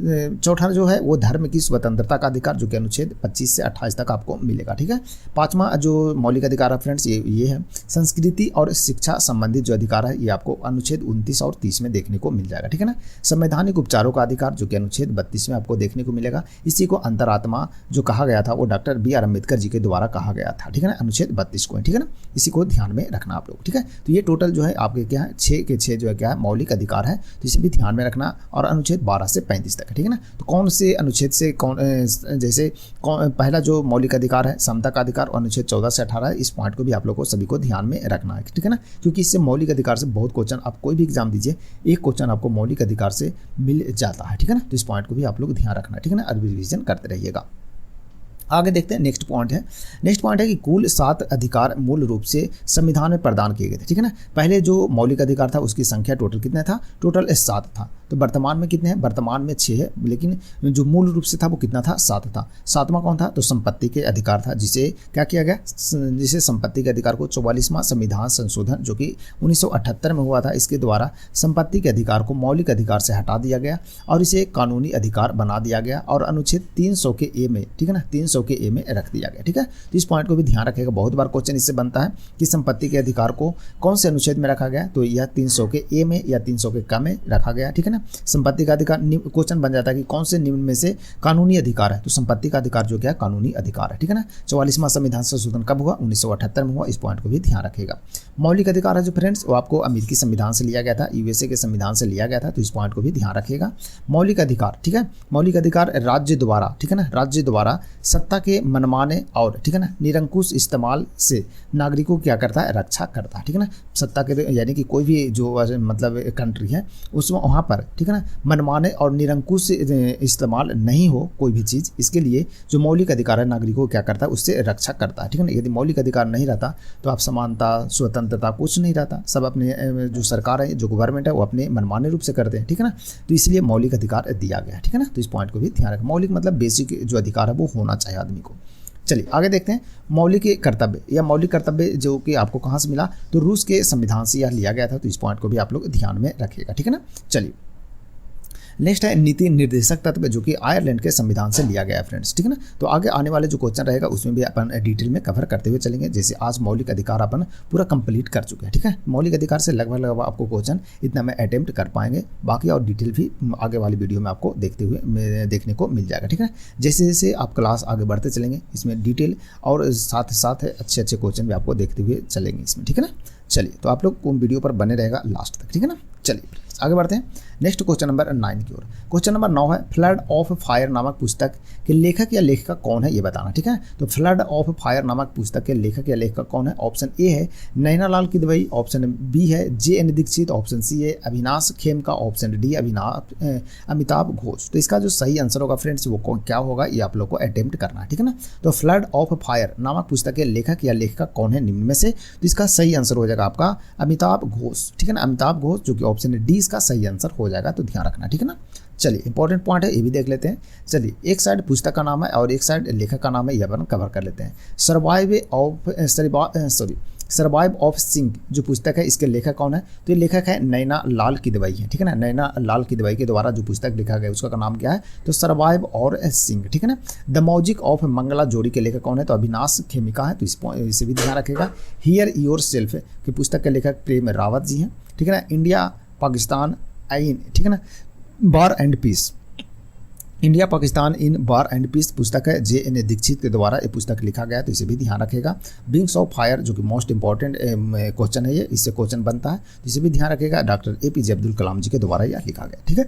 S1: चौथा जो है वो धर्म की स्वतंत्रता का अधिकार जो कि अनुच्छेद 25 से 28 तक आपको मिलेगा। ठीक है, पांचवा जो मौलिक अधिकार है फ्रेंड्स ये है संस्कृति और शिक्षा संबंधित जो अधिकार है ये आपको अनुच्छेद 29 और 30 में देखने को मिल जाएगा। ठीक है ना, संवैधानिक उपचारों का अधिकार जो कि अनुच्छेद 32 में आपको देखने को मिलेगा। इसी को अंतरात्मा जो कहा गया था वो डॉक्टर BR अम्बेडकर जी के द्वारा कहा गया था। ठीक है ना, अनुच्छेद 32 को, ठीक है ना, इसी को ध्यान में रखना आप लोग। ठीक है, तो ये टोटल जो है आपके क्या है 6 के 6 जो है क्या है मौलिक अधिकार है, तो इसे भी ध्यान में रखना। और अनुच्छेद 12 से 35 तक, ठीक है ना, तो कौन से अनुच्छेद से कौन जैसे पहला जो मौलिक अधिकार है समता का अधिकार और अनुच्छेद 14 से 18 है, इस पॉइंट को भी आप लोग को सभी को ध्यान में रखना है। ठीक है ना, क्योंकि इससे मौलिक अधिकार से बहुत क्वेश्चन आप कोई भी एग्जाम दीजिए एक क्वेश्चन आपको मौलिक अधिकार से मिल जाता है। ठीक है ना, तो इस पॉइंट को भी आप लोग ध्यान रखना है। ठीक है ना, रिवीजन करते रहिएगा। आगे देखते हैं नेक्स्ट पॉइंट है। नेक्स्ट पॉइंट है कि कुल 7 अधिकार मूल रूप से संविधान में प्रदान किए गए थे। ठीक है ना, पहले जो मौलिक अधिकार था उसकी संख्या टोटल कितना था, टोटल 7 था। तो वर्तमान में कितने हैं, वर्तमान में 6 है, लेकिन जो मूल रूप से था वो कितना था, 7 था। 7वां कौन था, तो संपत्ति के अधिकार था, जिसे क्या किया गया, जिसे संपत्ति के अधिकार को 44वां संविधान संशोधन जो कि 1978 में हुआ था, इसके द्वारा संपत्ति के अधिकार को मौलिक अधिकार से हटा दिया गया और इसे कानूनी अधिकार बना दिया गया और अनुच्छेद 300 के ए में, ठीक है ना, 300 के ए में रख दिया गया। ठीक है, तो इस पॉइंट को भी ध्यान रखिएगा, बहुत बार क्वेश्चन इससे बनता है कि संपत्ति के अधिकार को कौन से अनुच्छेद में रखा गया, तो यह 300 के ए में या 300 के क में रखा गया। ठीक है ना, संपत्ति का अधिकार क्वेश्चन बन जाता है कि कौन से निम्न में से कानूनी अधिकार है, तो संपत्ति का अधिकार जो क्या कानूनी अधिकार है। ठीक है ना, 44वां संविधान संशोधन कब हुआ, 1978 में हुआ, इस पॉइंट को भी ध्यान रखिएगा। मौलिक अधिकार है जो फ्रेंड्स वो आपको अमेरिकी संविधान से लिया गया था, USA के संविधान से लिया गया था, तो इस पॉइंट को भी ध्यान रखिएगा। मौलिक अधिकार, ठीक है, मौलिक अधिकार राज्य द्वारा, ठीक है ना, राज्य द्वारा सत्ता के मनमाने और, ठीक है ना, निरंकुश इस्तेमाल से नागरिकों को क्या करता है, रक्षा करता है। ठीक है ना, सत्ता के यानी कि कोई भी जो मतलब कंट्री है उसमें वहाँ पर, ठीक है ना, मनमाने और निरंकुश इस्तेमाल नहीं हो कोई भी चीज़, इसके लिए जो मौलिक अधिकार है नागरिकों को क्या करता है, उससे रक्षा करता है। ठीक है ना, यदि मौलिक अधिकार नहीं रहता तो आप समानता स्वतंत्रता कुछ नहीं रहता, सब अपने जो सरकार है जो गवर्नमेंट है वो अपने मनमाने रूप से करते हैं। ठीक है ना, तो इसलिए मौलिक अधिकार दिया गया है। ठीक है ना, तो इस पॉइंट को भी ध्यान रखें। मौलिक मतलब बेसिक जो अधिकार है वो होना चाहिए आदमी को। चलिए आगे देखते हैं। मौलिक कर्तव्य या मौलिक कर्तव्य जो कि आपको कहाँ से मिला, तो रूस के संविधान से यह लिया गया था, तो इस पॉइंट को भी आप लोग ध्यान में रखिएगा। ठीक है ना, चलिए नेक्स्ट है नीति निर्देशक तत्व जो कि आयरलैंड के संविधान से लिया गया है फ्रेंड्स। ठीक है ना, तो आगे आने वाले जो क्वेश्चन रहेगा उसमें भी अपन डिटेल में कवर करते हुए चलेंगे। जैसे आज मौलिक अधिकार अपन पूरा कंप्लीट कर चुके हैं। ठीक है, मौलिक अधिकार से लगभग आपको क्वेश्चन इतना में अटेम्प्ट कर पाएंगे, बाकी और डिटेल भी आगे वाली वीडियो में आपको देखने को मिल जाएगा। ठीक है, जैसे जैसे आप क्लास आगे बढ़ते चलेंगे इसमें डिटेल और साथ साथ अच्छे अच्छे क्वेश्चन भी आपको देखते हुए चलेंगे इसमें। ठीक है ना, चलिए तो आप लोग वीडियो पर बने रहेगा लास्ट तक। ठीक है ना, चलिए आगे बढ़ते हैं नेक्स्ट क्वेश्चन नंबर 9 की ओर। क्वेश्चन नंबर 9 है फ्लड ऑफ फायर नामक पुस्तक के लेखक या लेखिका कौन है, ये बताना। ठीक है, तो फ्लड ऑफ फायर नामक पुस्तक के लेखक या लेखिका कौन है। ऑप्शन ए है नैनालाल किदवई, ऑप्शन बी है JN दीक्षित, ऑप्शन सी है अविनाश खेमका, ऑप्शन डी अमिताभ घोष। तो इसका जो सही आंसर होगा फ्रेंड्स वो क्या होगा, ये आप लोग को अटेम्प्ट करना है। ठीक है ना, तो फ्लड ऑफ फायर नामक पुस्तक के लेखक या लेखिका कौन है निम्न में से, तो इसका सही आंसर हो जाएगा आपका अमिताभ घोष। ठीक है ना, अमिताभ घोष जो कि ऑप्शन डी इसका सही आंसर हो जाएगा, तो ध्यान रखना, ठीक है ना। चलिए इंपॉर्टेंट पॉइंट है, ये भी देख लेते हैं। चलिए एक साइड पुस्तक का नाम है और एक साइड लेखक का नाम है, यह अपन कवर कर लेते हैं। सर्वाइव ऑफ सिंह जो पुस्तक है, इसके लेखक कौन है? तो ये लेखक है नैना लाल किदवई है, ठीक है ना। नैना लाल किदवई के द्वारा जो पुस्तक लिखा गया उसका नाम क्या है? तो सर्वाइव और सिंह, ठीक है ना। द मॉजिक ऑफ मंगला जोड़ी के लेखक कौन है? तो अविनाश खेमिका है, तो इसे भी ध्यान रखेगा। हियर योर सेल्फ की पुस्तक के लेखक प्रेम रावत जी हैं, ठीक है ना। इंडिया पाकिस्तान आइन, ठीक है ना, बार एंड पीस, India Pakistan in war and peace पुस्तक है JN दीक्षित के द्वारा ये पुस्तक लिखा गया, तो इसे भी ध्यान रखेगा। विंग्स ऑफ फायर जो कि मोस्ट इंपॉर्टेंट क्वेश्चन है, ये इससे क्वेश्चन बनता है, तो इसे भी ध्यान रखेगा। डॉक्टर APJ अब्दुल कलाम जी के द्वारा यह लिखा गया, ठीक है।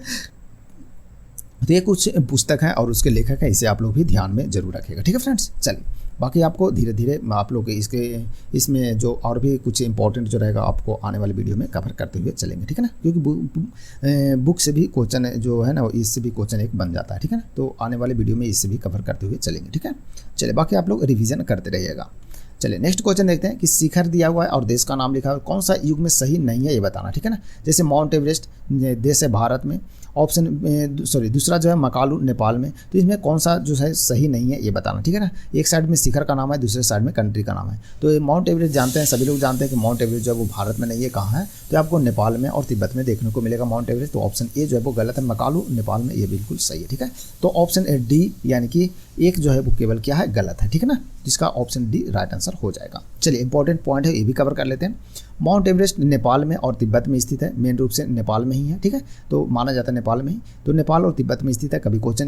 S1: तो ये कुछ पुस्तक हैं और उसके लेखक हैं, इसे आप लोग भी ध्यान में जरूर रखिएगा, ठीक है फ्रेंड्स। चलिए बाकी आपको धीरे धीरे आप लोग इसमें जो और भी कुछ इंपॉर्टेंट जो रहेगा आपको आने वाली वीडियो में कवर करते हुए चलेंगे, ठीक है ना। क्योंकि बुक से भी क्वेश्चन जो है ना, इससे भी क्वेश्चन एक बन जाता है, ठीक है ना। तो आने वाली वीडियो में इससे भी कवर करते हुए चलेंगे, ठीक है। चलिए बाकी आप लोग रिविजन करते रहिएगा। चलिए नेक्स्ट क्वेश्चन देखते हैं कि शिखर दिया हुआ है और देश का नाम लिखा हुआ है, कौन सा युग में सही नहीं है ये बताना, ठीक है ना। जैसे माउंट एवरेस्ट देश है भारत में, ऑप्शन दूसरा जो है मकालू नेपाल में, तो इसमें कौन सा जो है सही नहीं है ये बताना, ठीक है ना। एक साइड में शिखर का नाम है, दूसरे साइड में कंट्री का नाम है। तो माउंट एवरेस्ट जानते हैं, सभी लोग जानते हैं कि माउंट एवरेस्ट जो है वो भारत में नहीं है, कहाँ है? तो आपको नेपाल में और तिब्बत में देखने को मिलेगा माउंट एवरेस्ट। तो ऑप्शन ए जो है वो गलत है, मकालू नेपाल में, ये बिल्कुल सही है, ठीक है। तो ऑप्शन D यानी कि एक जो है वो केवल क्या है? गलत है, ठीक है ना, जिसका ऑप्शन D राइट आंसर हो जाएगा। चलिए इंपॉर्टेंट पॉइंट है, ये भी कवर कर लेते हैं। माउंट एवरेस्ट नेपाल में और तिब्बत में स्थित है, मेन रूप से नेपाल में ही है, ठीक है। तो माना जाता है नेपाल में ही, तो नेपाल और तिब्बत में स्थित है। कभी क्वेश्चन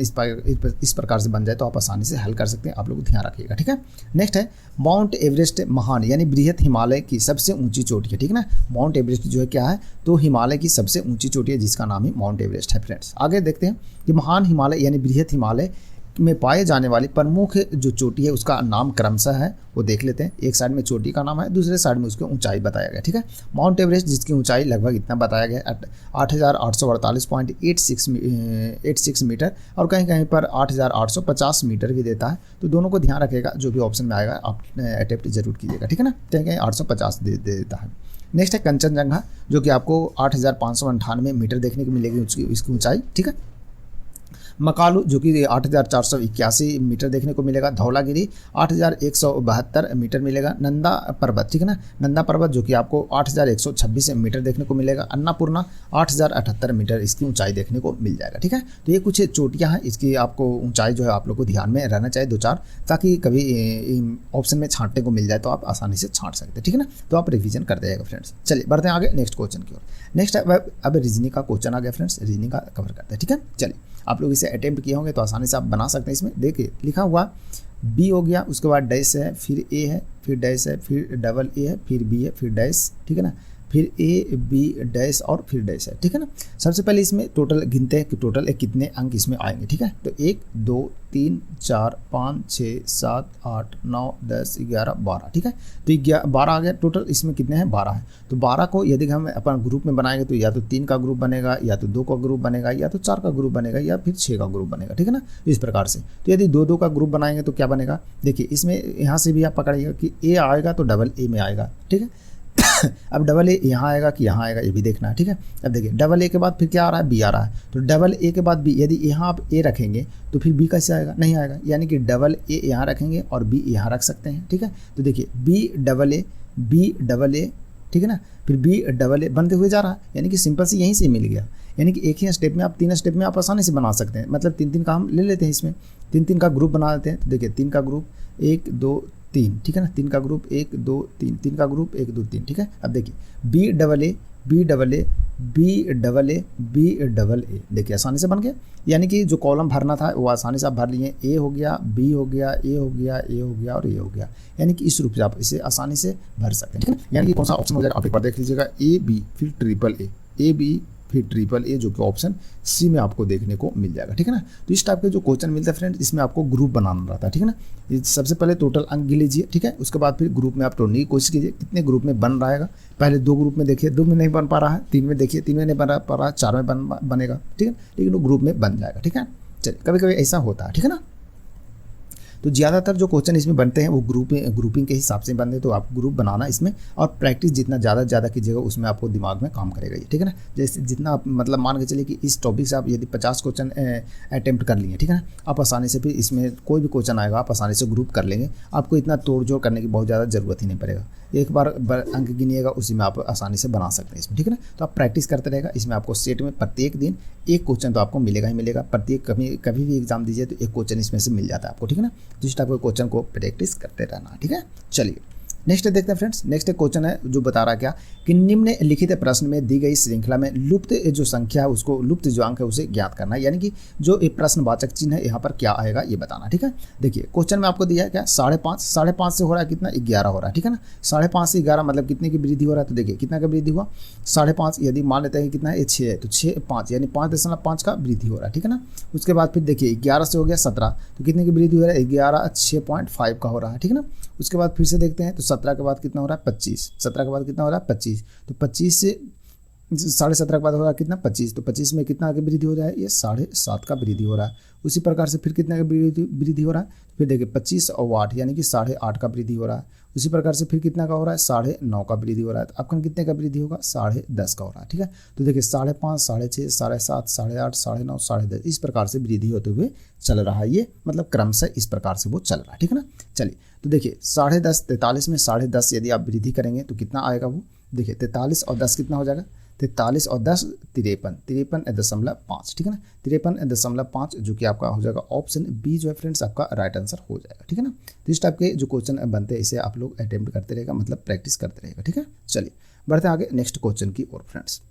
S1: इस प्रकार से बन जाए तो आप आसानी से हल कर सकते हैं, आप लोग ध्यान रखिएगा, ठीक है। नेक्स्ट है माउंट एवरेस्ट महान यानी बृहत हिमालय की सबसे ऊंची चोटी है, ठीक है ना। माउंट एवरेस्ट जो है क्या है? तो हिमालय की सबसे ऊंची चोटी है, जिसका नाम ही माउंट एवरेस्ट है फ्रेंड्स। आगे देखते हैं कि महान हिमालय यानी बृहत हिमालय में पाए जाने वाली प्रमुख जो चोटी है उसका नाम क्रमशः है, वो देख लेते हैं। एक साइड में चोटी का नाम है, दूसरे साइड में उसकी ऊंचाई बताया गया, ठीक है। माउंट एवरेस्ट जिसकी ऊंचाई लगभग इतना बताया गया 8,848.86 मीटर और कहीं कहीं पर 8,850 मीटर भी देता है। तो दोनों को ध्यान रखेगा, जो भी ऑप्शन में आएगा आप अटेम्प्ट जरूर कीजिएगा, ठीक है ना। कहीं कहीं 850 दे देता है। नेक्स्ट है कंचनजंगा जो कि आपको 8,598 मीटर देखने को मिलेगी इसकी ऊंचाई, ठीक है। मकालू जो कि 8,481 मीटर देखने को मिलेगा। धौलागिरी 8,172 मीटर मिलेगा। नंदा पर्वत, ठीक है ना, नंदा पर्वत जो कि आपको 8,126 मीटर देखने को मिलेगा। अन्नापूर्णा 8,078 मीटर इसकी ऊंचाई देखने को मिल जाएगा, ठीक है। तो ये कुछ चोटियां हैं, इसकी आपको ऊंचाई जो है आप लोग को ध्यान में रहना चाहिए 2-4, ताकि कभी ऑप्शन में छांटने को मिल जाए तो आप आसानी से छांट सकते हैं, ठीक है ना। तो आप रिविजन करते जाएगा फ्रेंड्स। चलिए बढ़ते हैं आगे नेक्स्ट क्वेश्चन की ओर। नेक्स्ट अब रीजनिंग का क्वेश्चन आ गया फ्रेंड्स, रीजनिंग का कवर करते हैं, ठीक है। चलिए आप लोग इसे अटेम्प्ट किए होंगे तो आसानी से आप बना सकते हैं। इसमें देखिए लिखा हुआ B हो गया, उसके बाद डैश है, फिर A है, फिर डैश है, फिर डबल A है, फिर B है, फिर डैश, ठीक है ना, फिर A B डैश और फिर डैश है, ठीक है ना। सबसे पहले इसमें टोटल गिनते हैं कि टोटल कितने अंक इसमें आएंगे, ठीक है। तो 1 2 3 4 5 6 7 8 9 10 11 12, ठीक है। तो 12 आ गया टोटल, इसमें कितने हैं? 12 है। तो 12 को यदि हम अपन ग्रुप में बनाएंगे तो या तो 3 का ग्रुप बनेगा, या तो 2 का ग्रुप बनेगा, या तो 4 का ग्रुप बनेगा, या फिर 6 का ग्रुप बनेगा, ठीक है ना। इस प्रकार से तो यदि 2-2 का ग्रुप बनाएंगे तो क्या बनेगा? देखिए इसमें यहाँ से भी आप पकड़िएगा कि A आएगा तो डबल A में आएगा, ठीक है। अब डबल A यहाँ आएगा कि यहाँ आएगा, ये भी देखना है, ठीक है। अब देखिए डबल A के बाद फिर क्या आ रहा है? B आ रहा है। तो डबल A के बाद B, यदि यहाँ आप A रखेंगे तो फिर B कैसे आएगा? नहीं आएगा, यानी कि डबल A यहाँ रखेंगे और B यहाँ रख सकते हैं, ठीक है। तो देखिए B डबल A, ठीक है ना, फिर B डबल A बनते हुए जा रहा है, यानी कि सिंपल से यहीं से मिल गया। यानी कि एक ही स्टेप में आप 3 स्टेप में आप आसानी से बना सकते हैं। मतलब 3-3 का हम ले लेते हैं, इसमें 3-3 का ग्रुप बना लेते हैं। तो देखिए 3 का ग्रुप 1 2 3, ठीक है ना, 3 का ग्रुप 1 2 3, 3 का ग्रुप 1 2 3, ठीक है। अब देखिए B डबल A देखिए आसानी से बन गया। यानी कि जो कॉलम भरना था वो आसानी से आप भर लिए। A हो गया, B हो गया, A हो गया, A हो गया और A हो गया। यानी कि इस रूप से आप इसे आसानी से भर सकते हैं, ठीक है। यानी कि कौन सा ऑप्शन हो जाएगा आप एक बार देख लीजिएगा, A B फिर A फिर ट्रिपल A, जो कि ऑप्शन C में आपको देखने को मिल जाएगा, ठीक है ना। तो इस टाइप के जो क्वेश्चन मिलता है फ्रेंड, इसमें आपको ग्रुप बनाना रहता है, ठीक है ना। सबसे पहले टोटल अंक गिन लीजिए, ठीक है। उसके बाद फिर ग्रुप में आप तोड़ने की कोशिश कीजिए कितने ग्रुप में बन रहेगा। पहले 2 ग्रुप में देखिए, 2 में नहीं बन पा रहा है, 3 में देखिए, 3 में नहीं बन पा रहा है, 4 में बनेगा, ठीक है, लेकिन वो ग्रुप में बन जाएगा, ठीक है। चलिए कभी कभी ऐसा होता है, ठीक है ना। तो ज़्यादातर जो क्वेश्चन इसमें बनते हैं वो ग्रुपिंग के हिसाब से बनते हैं, तो आप ग्रुप बनाना इसमें और प्रैक्टिस जितना ज़्यादा कीजिएगा उसमें आपको दिमाग में काम करेगा ये, ठीक है ना। जैसे जितना आप मतलब मान के चलिए कि इस टॉपिक से आप यदि 50 क्वेश्चन अटैम्प्ट कर लिए, ठीक है ना, आप आसानी से फिर इसमें कोई भी क्वेश्चन आएगा आप आसानी से ग्रुप कर लेंगे, आपको इतना तोड़ जोड़ करने की बहुत ज़्यादा ज़रूरत ही नहीं पड़ेगा। एक बार अंक गिनिएगा उसी में आप आसानी से बना सकते हैं इसमें, ठीक है ना। तो आप प्रैक्टिस करते रहेगा, इसमें आपको सेट में प्रत्येक दिन एक क्वेश्चन तो आपको मिलेगा ही मिलेगा, प्रत्येक कभी भी एग्जाम दीजिए तो एक क्वेश्चन इसमें से मिल जाता है आपको, ठीक है ना। तो इस टाइप के क्वेश्चन को प्रैक्टिस करते रहना, ठीक है। चलिए नेक्स्ट देखते हैं फ्रेंड्स। नेक्स्ट क्वेश्चन है जो बता रहा क्या कि निम्नलिखित प्रश्न में दी गई श्रृंखला में लुप्त जो संख्या है उसको, लुप्त जो अंक है उसे ज्ञात करना है, यानी कि जो एक प्रश्नवाचक चिन्ह है यहाँ पर क्या आएगा ये बताना, ठीक है। देखिए क्वेश्चन में आपको दिया है क्या 5.5 से हो रहा है कितना 11 हो रहा है, ठीक है ना। 5.5 से 11 मतलब कितने की वृद्धि हो रहा है, तो देखिए कितना का वृद्धि हुआ 5.5, यदि मान लेते हैं कितना है 6 है तो 5 यानी 5.5 का वृद्धि हो रहा है, ठीक है ना। उसके बाद फिर देखिए 11 से हो गया 17 तो कितने की वृद्धि हो रहा है 11 6.5 का हो रहा है, ठीक है ना। उसके बाद फिर से देखते हैं तो 17 के बाद कितना हो रहा है 25, 17 के बाद कितना हो रहा है 25, तो 25 से 17.5 के बाद हो रहा है कितना 25, तो 25 में कितना आगे वृद्धि हो रहा है ये 7.5 का वृद्धि हो रहा है। उसी प्रकार से फिर कितना का वृद्धि हो रहा है, फिर देखिए 25 और 8 यानी कि 8.5 का वृद्धि हो रहा है। उसी प्रकार से फिर कितना का हो रहा है 9.5 का वृद्धि हो रहा है। तो आपका कितने का वृद्धि होगा 10.5 का हो रहा है, ठीक है। तो देखिए 5.5 6.5 7.5 8.5 9.5 10.5 इस प्रकार से वृद्धि होते हुए चल रहा है, ये मतलब क्रमशः इस प्रकार से वो चल रहा है, ठीक है ना। चलिए तो देखिए 10.5 43 में 10.5 यदि आप वृद्धि करेंगे तो कितना आएगा वो, देखिए 43 और 10 कितना हो जाएगा 43 और 10 53.5, ठीक है ना। 53.5 जो कि आपका हो जाएगा ऑप्शन बी जो है फ्रेंड्स आपका राइट आंसर हो जाएगा, ठीक है ना। तो इस टाइप के जो क्वेश्चन बनते हैं इसे आप लोग अटेम्प्ट करते रहेगा, मतलब प्रैक्टिस करते रहेगा, ठीक है। चलिए बढ़ते हैं आगे नेक्स्ट क्वेश्चन की ओर फ्रेंड्स।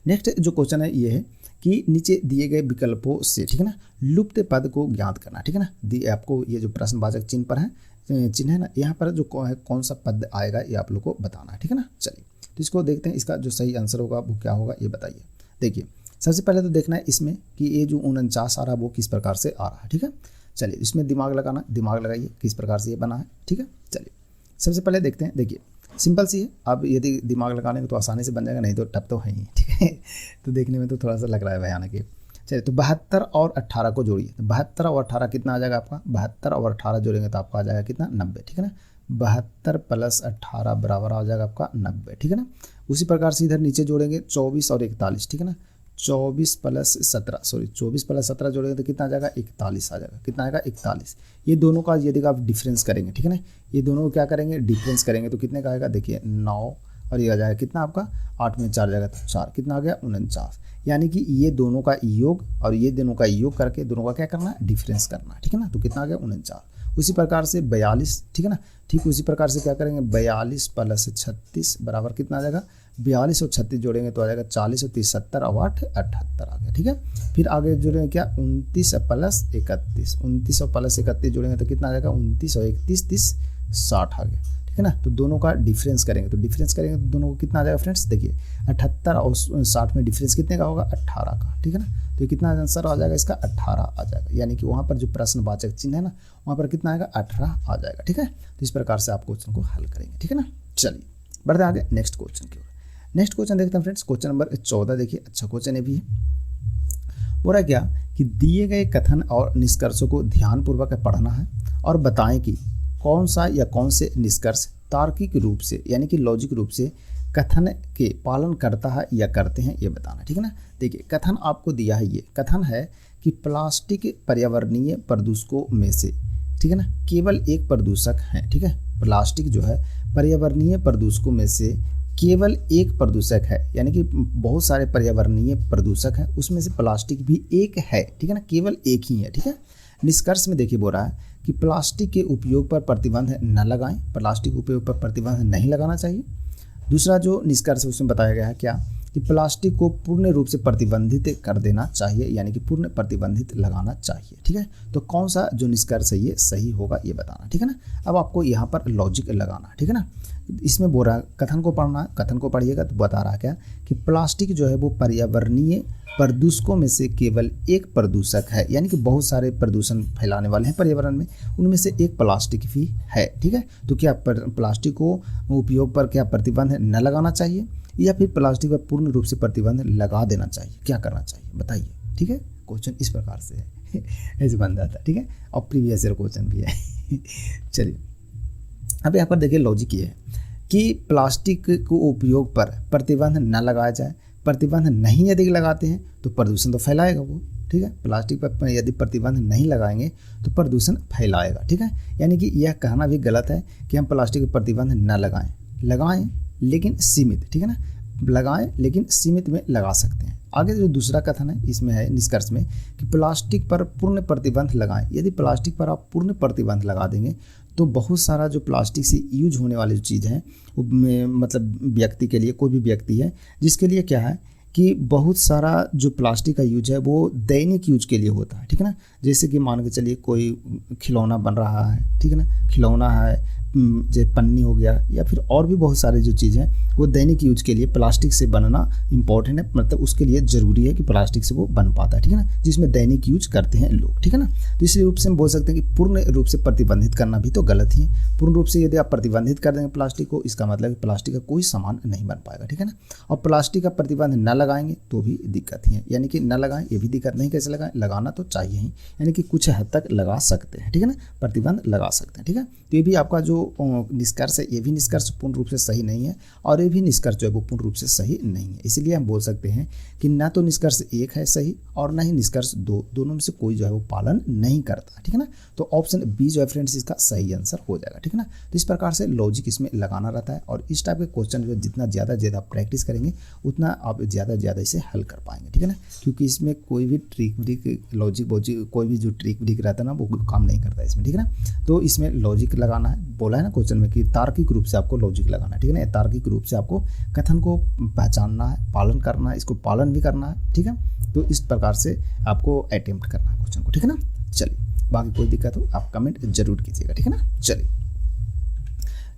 S1: नेक्स्ट जो क्वेश्चन है ये है कि नीचे दिए गए विकल्पों से, ठीक है ना, लुप्त पद को ज्ञात करना, ठीक है ना। आपको ये जो प्रश्नवाचक चिन्ह पर है चिन्ह है ना, यहाँ पर जो कौन सा पद आएगा ये आप लोग को बताना है, ठीक है ना। चलिए तो इसको देखते हैं, इसका जो सही आंसर होगा वो क्या होगा ये बताइए। देखिए सबसे पहले तो देखना है इसमें कि ये जो 49 आ रहा है वो किस प्रकार से आ रहा है, ठीक है। चलिए इसमें दिमाग लगाइए किस प्रकार से ये बना है, ठीक है। चलिए सबसे पहले देखते हैं, देखिए सिंपल सी है, अब यदि दिमाग लगाने तो आसानी से बन जाएगा, नहीं तो टप तो है ही, ठीक है। तो देखने में तो थोड़ा सा लग रहा है भयानक है। चलिए तो 72 और 18 को जोड़िए, तो 72 और 18 कितना आ जाएगा आपका, 72 और 18 जोड़ेंगे तो आपका आ जाएगा कितना 90, ठीक है ना। 72 + 18 बराबर आ जाएगा आपका 90, ठीक है ना। उसी प्रकार से इधर नीचे जोड़ेंगे 24 और 41, ठीक है ना। 24 + 17 जोड़ेंगे तो कितना आ जाएगा 41 आ जाएगा, कितना आएगा 41। ये दोनों का यदि आप डिफरेंस करेंगे, ठीक है ना, ये दोनों को क्या करेंगे डिफरेंस करेंगे तो कितने का आएगा, देखिए 9 और ये आ जाएगा कितना आपका 8 में 4 जाएगा तो 4, कितना आ गया 49। यानी कि ये दोनों का योग और ये दोनों का योग करके दोनों का क्या करना है डिफरेंस करना है, ठीक है ना। तो कितना आ गया 49। उसी प्रकार से 42, ठीक है ना, ठीक उसी प्रकार से क्या करेंगे 42 + 36 बराबर कितना आ जाएगा 42 और 36 जोड़ेंगे तो आ जाएगा 40 और 30 70 और 8 78 आ गया, ठीक है। फिर आगे जोड़ेंगे क्या 29 + 31, 29 और + 31 जोड़ेंगे तो कितना आ जाएगा 29 और 31 30 60 आ गया, ठीक है ना। तो दोनों का डिफरेंस करेंगे तो दोनों को कितना आ जाएगा फ्रेंड्स, देखिए 78 और 60 में डिफरेंस कितने का होगा 18 का, ठीक है ना। तो कितना आंसर आ जाएगा इसका 18 आ जाएगा, यानी कि वहाँ पर जो प्रश्नवाचक चिन्ह है ना वहाँ पर कितना आएगा 18 आ जाएगा, ठीक है। तो इस प्रकार से आप क्वेश्चन को हल करेंगे, ठीक है ना। चलिए बढ़ते आगे नेक्स्ट क्वेश्चन की ओर। नेक्स्ट क्वेश्चन देखते हैं फ्रेंड्स, क्वेश्चन नंबर 14 देखिए, अच्छा क्वेश्चन है भी है। बोला क्या कि दिए गए कथन और निष्कर्षों को ध्यानपूर्वक पढ़ना है और बताएं कि कौन सा या कौन से निष्कर्ष तार्किक रूप से यानी कि लॉजिक रूप से कथन के पालन करता है या करते हैं ये बताना, ठीक है ना। देखिए कथन आपको दिया है, ये कथन है कि प्लास्टिक पर्यावरणीय प्रदूषकों में से, ठीक है ना, केवल एक प्रदूषक है, ठीक है। प्लास्टिक जो है पर्यावरणीय प्रदूषकों में से केवल एक प्रदूषक है, यानी कि बहुत सारे पर्यावरणीय प्रदूषक हैं उसमें से प्लास्टिक भी एक है, ठीक है ना, केवल एक ही है, ठीक है। निष्कर्ष में देखिए बोल रहा है कि प्लास्टिक के उपयोग पर प्रतिबंध न लगाएं, प्लास्टिक उपयोग पर प्रतिबंध नहीं लगाना चाहिए। दूसरा जो निष्कर्ष उसमें बताया गया है क्या कि प्लास्टिक को पूर्ण रूप से प्रतिबंधित कर देना चाहिए, यानी कि पूर्ण प्रतिबंधित लगाना चाहिए, ठीक है। तो कौन सा जो निष्कर्ष है ये सही होगा ये बताना, ठीक है ना। अब आपको यहाँ पर लॉजिक लगाना, ठीक है ना। इसमें बोल रहा है कथन को पढ़ना, कथन को पढ़िएगा तो बता रहा क्या कि प्लास्टिक जो है वो पर्यावरणीय प्रदूषकों में से केवल एक प्रदूषक है, यानी कि बहुत सारे प्रदूषण फैलाने वाले हैं पर्यावरण में, उनमें से एक प्लास्टिक भी है, ठीक है। तो क्या प्लास्टिक को उपयोग पर क्या प्रतिबंध न लगाना चाहिए या फिर प्लास्टिक पर पूर्ण रूप से प्रतिबंध लगा देना चाहिए, क्या करना चाहिए बताइए, ठीक है। क्वेश्चन इस प्रकार से है ऐसे बन जाता है, ठीक है। और प्रीवियस ईयर क्वेश्चन भी है। चलिए अब यहाँ पर देखिए लॉजिक ये है कि प्लास्टिक को उपयोग पर प्रतिबंध न लगाया जाए। प्रतिबंध नहीं यदि लगाते हैं तो प्रदूषण तो फैलाएगा वो, ठीक है। प्लास्टिक पर यदि प्रतिबंध नहीं लगाएंगे तो प्रदूषण फैलाएगा, ठीक है। यानी कि यह कहना भी गलत है कि हम प्लास्टिक पर प्रतिबंध न लगाएं लेकिन सीमित, ठीक है ना, लगाएं लेकिन सीमित में लगा सकते हैं। आगे जो दूसरा कथन है इसमें है निष्कर्ष में कि प्लास्टिक पर पूर्ण प्रतिबंध लगाएं। यदि प्लास्टिक पर आप पूर्ण प्रतिबंध लगा देंगे तो बहुत सारा जो प्लास्टिक से यूज होने वाली जो चीज़ है मतलब व्यक्ति के लिए, कोई भी व्यक्ति है जिसके लिए क्या है कि बहुत सारा जो प्लास्टिक का यूज है वो दैनिक यूज के लिए होता है, ठीक है ना। जैसे कि मान के चलिए कोई खिलौना बन रहा है, ठीक है ना, खिलौना है, जैसे पन्नी हो गया या फिर और भी बहुत सारे जो चीज़ हैं वो दैनिक यूज के लिए प्लास्टिक से बनना इंपॉर्टेंट है, मतलब उसके लिए ज़रूरी है कि प्लास्टिक से वो बन पाता है, ठीक है ना, जिसमें दैनिक यूज करते हैं लोग, ठीक है ना। तो इस रूप से हम बोल सकते हैं कि पूर्ण रूप से प्रतिबंधित करना भी तो गलत ही है। पूर्ण रूप से यदि आप प्रतिबंधित कर देंगे प्लास्टिक को, इसका मतलब प्लास्टिक का कोई सामान नहीं बन पाएगा, ठीक है ना। और प्लास्टिक का प्रतिबंध न लगाएंगे तो भी दिक्कत ही है, यानी कि न लगाएं ये भी दिक्कत नहीं, कैसे लगाएं, लगाना तो चाहिए ही, यानी कि कुछ हद तक लगा सकते हैं, ठीक है ना, प्रतिबंध लगा सकते हैं, ठीक है। तो ये भी आपका जो निष्कर्ष है, ये भी निष्कर्ष पूर्ण रूप से सही नहीं है और ये भी निष्कर्ष जो है वो पूर्ण रूप से सही नहीं है। इसलिए हम बोल सकते हैं कि ना तो निष्कर्ष एक है सही और ना ही निष्कर्ष दो, दोनों में से कोई जो है वो पालन नहीं करता, ठीक है ना। तो ऑप्शन बी जो है फ्रेंड्स इसका सही आंसर हो जाएगा, ठीक है ना। तो इस प्रकार से लॉजिक इसमें लगाना रहता है और इस टाइप के क्वेश्चन जो जितना ज़्यादा प्रैक्टिस करेंगे उतना आप ज़्यादा इसे हल कर पाएंगे, ठीक है ना। क्योंकि इसमें कोई भी ट्रिक व्रिक लॉजिक कोई भी जो ट्रिक व्रिक रहता है ना वो काम नहीं करता इसमें, ठीक है ना। तो इसमें लॉजिक लगाना है, बोला है ना क्वेश्चन में कि तार्किक रूप से आपको लॉजिक लगाना है, ठीक है ना। तार्किक रूप से आपको कथन को पहचानना है, पालन करना है, इसको पालन भी करना है, ठीक है। तो इस प्रकार से आपको अटेम्प्ट करना है क्वेश्चन को, ठीक है ना। चलिए बाकी कोई दिक्कत हो आप कमेंट जरूर कीजिएगा, ठीक है ना। चलिए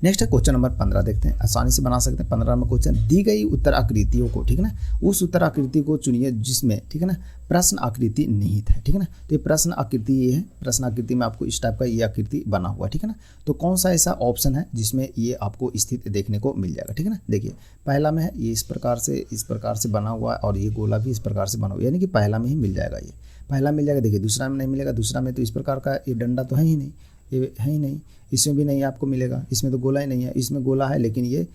S1: नेक्स्ट है क्वेश्चन नंबर 15 देखते हैं, आसानी से बना सकते हैं। 15 नंबर क्वेश्चन, दी गई उत्तर आकृतियों को, ठीक है ना, उस उत्तर आकृति को चुनिए जिसमें, ठीक है ना, प्रश्न आकृति निहित है, ठीक है ना। तो ये प्रश्न आकृति ये है, प्रश्न आकृति में आपको इस टाइप का ये आकृति बना हुआ, ठीक है ना। तो कौन सा ऐसा ऑप्शन है जिसमें ये आपको स्थित देखने को मिल जाएगा, ठीक है ना। देखिए पहला में है ये इस प्रकार से बना हुआ है और ये गोला भी इस प्रकार से बना हुआ है, यानी कि पहला में ही मिल जाएगा, ये पहला मिल जाएगा। देखिए दूसरा में नहीं मिलेगा, दूसरा में तो इस प्रकार का ये डंडा तो है ही नहीं, ये है ही नहीं, इसमें भी नहीं आपको मिलेगा, इसमें तो गोला ही नहीं है, इसमें गोला है लेकिन ये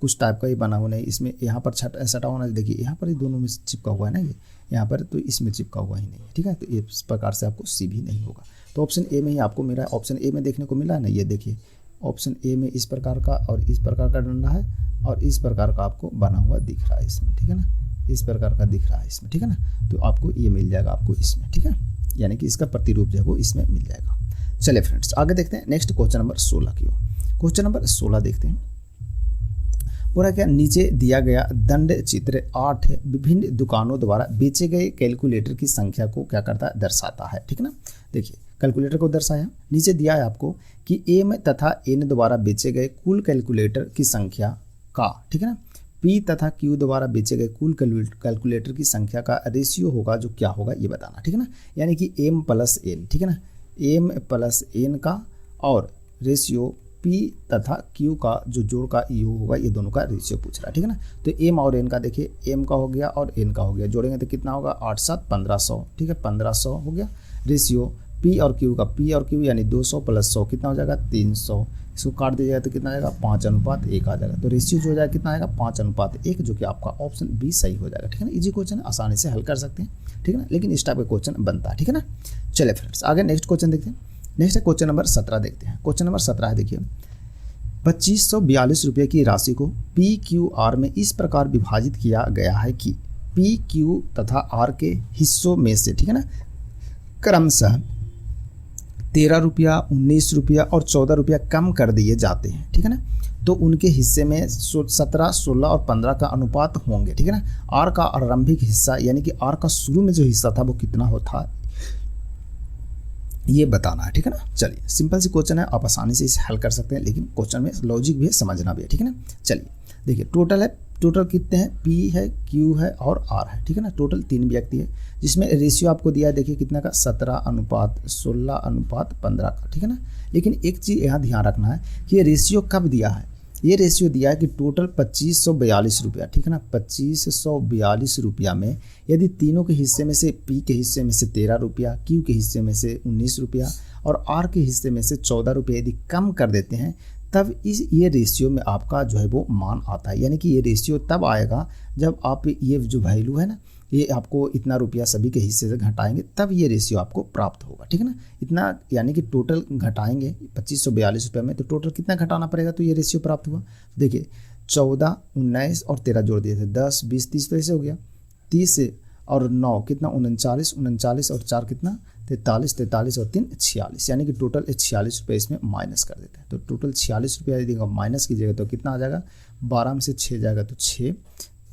S1: कुछ टाइप का ही बना हुआ नहीं, इसमें यहाँ पर सटा होना, देखिए यहाँ पर ही दोनों में चिपका हुआ है ना, ये यहाँ पर तो इसमें चिपका हुआ ही नहीं है, ठीक है। तो इस प्रकार से आपको सी भी नहीं होगा। तो ऑप्शन ए में ही आपको मेरा ऑप्शन ए में देखने को मिला है ना, ये देखिए ऑप्शन ए में इस प्रकार का और इस प्रकार का डंडा है और इस प्रकार का आपको बना हुआ दिख रहा है इसमें, ठीक है ना, इस प्रकार का दिख रहा है इसमें, ठीक है ना। तो आपको ये मिल जाएगा आपको इसमें, ठीक है, यानी कि इसका प्रतिरूप जो है वो इसमें मिल जाएगा। चलिए फ्रेंड्स आगे देखते हैं नेक्स्ट क्वेश्चन नंबर 16 की ओर। क्वेश्चन नंबर 16 देखते हैं, पूरा क्या, नीचे दिया गया दंड चित्र 8 विभिन्न दुकानों द्वारा बेचे गए कैलकुलेटर की संख्या को क्या करता है, दर्शाता है, ठीक है ना। देखिए कैलकुलेटर को दर्शाया, नीचे दिया है आपको कि एम तथा एन द्वारा बेचे गए कुल कैलकुलेटर की संख्या का, ठीक है ना, पी तथा क्यू द्वारा बेचे गए कुल कैलकुलेटर की संख्या का रेशियो होगा जो क्या होगा ये बताना, ठीक है ना। यानी कि एम प्लस एन, ठीक है ना, एम प्लस एन का और रेशियो पी तथा क्यू का जो जोड़ का यू होगा, ये दोनों का रेशियो पूछ रहा है, ठीक है ना। तो एम और एन का देखिए, एम का हो गया और एन का हो गया, जोड़ेंगे तो कितना होगा 8 7 1500, ठीक है, 1500 हो गया। रेशियो पी और क्यू का, पी और क्यू यानी 200 प्लस 100 कितना हो जाएगा 300, इसको काट दिया जाएगा तो कितना आएगा 5:1 आ जाएगा। तो रेशियो जो हो जाएगा कितना आएगा 5:1, जो कि आपका ऑप्शन बी सही हो जाएगा, ठीक है ना। इजी क्वेश्चन है, आसानी से हल कर सकते हैं, ठीक है ना, लेकिन इस टाइप का क्वेश्चन बनता है, ठीक है ना। चलिए फ्रेंड्स आगे नेक्स्ट क्वेश्चन देखते हैं। नेक्स्ट है क्वेश्चन नंबर 17 देखते हैं। क्वेश्चन नंबर 17 है, देखिए 2542 रुपये की राशि को पी क्यू आर में इस प्रकार विभाजित किया गया है कि पी क्यू तथा आर के हिस्सों में से, ठीक है ना, क्रमशः 13 रुपया, 19 रुपया और 14 रुपया कम कर दिए जाते हैं, ठीक है ना। तो उनके हिस्से में 17, 16 और 15 का अनुपात होंगे, ठीक है ना। आर का आरंभिक हिस्सा यानी कि आर का शुरू में जो हिस्सा था वो कितना होता ये बताना है, ठीक है ना। चलिए सिंपल सी क्वेश्चन है, आप आसानी से इसे हल कर सकते हैं, लेकिन क्वेश्चन में लॉजिक भी है, समझना भी है, ठीक है ना। चलिए देखिए टोटल कितने हैं, पी है, क्यू है और आर है, ठीक है ना। टोटल 3 व्यक्ति है जिसमें रेशियो आपको दिया है, देखिए कितना का 17:16:15 का, ठीक है ना। लेकिन एक चीज़ यहाँ ध्यान रखना है कि ये रेशियो कब दिया है, ये रेशियो दिया है कि टोटल 2542 रुपया, ठीक है ना, 2542 रुपया में यदि तीनों के हिस्से में से पी के हिस्से में से 13 रुपया, क्यू के हिस्से में से 19 रुपया और आर के हिस्से में से 14 रुपये यदि कम कर देते हैं, तब ये रेशियो में आपका जो है वो मान आता है। यानी कि ये रेशियो तब आएगा जब आप ये जो वैल्यू है ना, ये आपको इतना रुपया सभी के हिस्से से घटाएंगे, तब ये रेशियो आपको प्राप्त होगा, ठीक है ना। इतना यानी कि टोटल घटाएंगे 2542 रुपये में, तो टोटल कितना घटाना पड़ेगा तो ये रेशियो प्राप्त हुआ। देखिए 14, 19 और 13 जोड़ दिए थे, 10, 20, 30 तो ऐसे हो गया। 30 और 9 कितना 39, 39 और 4 कितना 43, 43 और 3 46, यानी कि टोटल 46 रुपये इसमें माइनस कर देते हैं। तो टोटल 46 रुपया यदि माइनस कीजिएगा तो कितना आ जाएगा, 12 में से 6 जाएगा तो 6,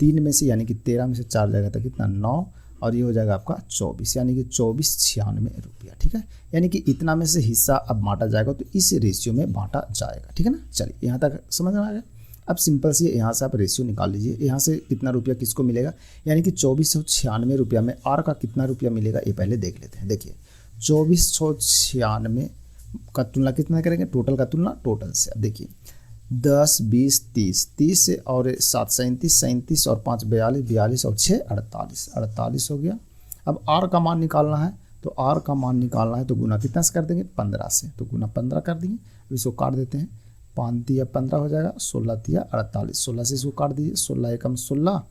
S1: 3 में से यानी कि 13 में से 4 जाएगा तो कितना 9 और ये हो जाएगा आपका 24, यानी कि 2496 रुपया, ठीक है। यानी कि इतना में से हिस्सा अब बांटा जाएगा तो इस रेशियो में बांटा जाएगा, ठीक है ना। चलिए यहाँ तक समझ में आ गया। अब सिंपल सी यहाँ से आप रेशियो निकाल लीजिए, यहाँ से कितना रुपया किसको मिलेगा, यानी कि 2496 रुपया में आर का कितना रुपया मिलेगा ये पहले देख लेते हैं। देखिए 2496 का तुलना कितना करेंगे, टोटल का तुलना टोटल से। अब देखिए 10, 20, 30, 30 और 7 37, 37 और 5 42, 42 और 6 48, 48 हो गया। अब आर का मान निकालना है, तो आर का मान निकालना है तो गुना कितना से कर देंगे, 15 से, तो गुना 15 कर देंगे। अब इसको काट देते हैं, 5 तिया 15 हो जाएगा, 16 तिया 48, 16 से इसको काट दीजिए, 16 एकम 16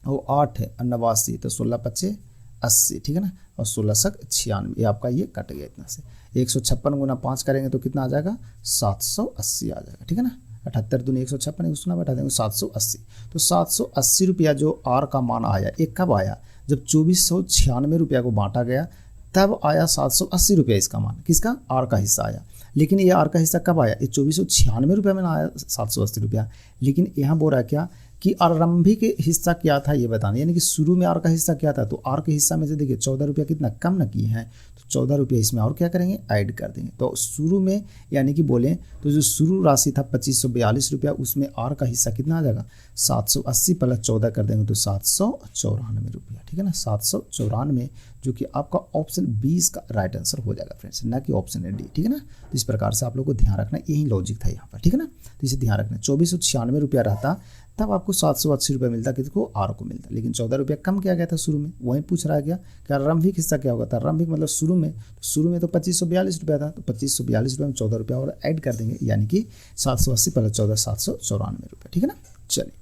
S1: और 8 है 89, तो 16 पच्चे 80, ठीक है ना, और 16 सक 96, ये आपका ये कट गया इतना से। 156 गुना 5 करेंगे तो कितना आ जाएगा, 780 आ जाएगा, ठीक है ना। 78 दूनी 156, 1 बैठा देंगे 780। तो 780 रुपया जो आर का मान आया, एक कब आया, जब 2496 रुपया को बांटा गया तब आया 780 रुपया इसका मान, किसका, आर का हिस्सा आया। लेकिन ये आर का हिस्सा कब आया, ये 2496 रुपया में ना आया 780 रुपया। लेकिन यहाँ बोल रहा है क्या कि आरंभिक हिस्सा क्या था ये बताना, यानी कि शुरू में आर का हिस्सा क्या था, तो आर के हिस्सा में से देखिए 14 रुपया कितना कम न किए हैं, तो 14 रुपया इसमें और क्या करेंगे, ऐड कर देंगे। तो शुरू में यानी कि बोलें तो जो शुरू राशि था 2542 रुपया, उसमें आर का हिस्सा कितना आ जाएगा, 780 प्लस 14 कर देंगे तो 794 रुपया, ठीक है ना, 794, जो कि आपका ऑप्शन 20 का राइट आंसर हो जाएगा फ्रेंड्स, ना कि ऑप्शन डी, ठीक है ना। तो इस प्रकार से आप लोग को ध्यान रखना, यही लॉजिक था यहाँ पर, ठीक है ना। तो इसे ध्यान रखना, 2496 रुपया रहता तब आपको 780 रुपया मिलता, किसको, आर को मिलता। लेकिन 14 रुपया कम किया गया था शुरू में, वहीं पूछ रहा है क्या कि आरंभिक हिस्सा क्या होगा था, आरंभिक मतलब शुरू में, तो शुरू में तो 2542 रुपया था, तो 2542 रुपये में 14 रुपया और ऐड कर देंगे, यानी कि 780 प्लस 14 794 रुपये, ठीक है ना। चलिए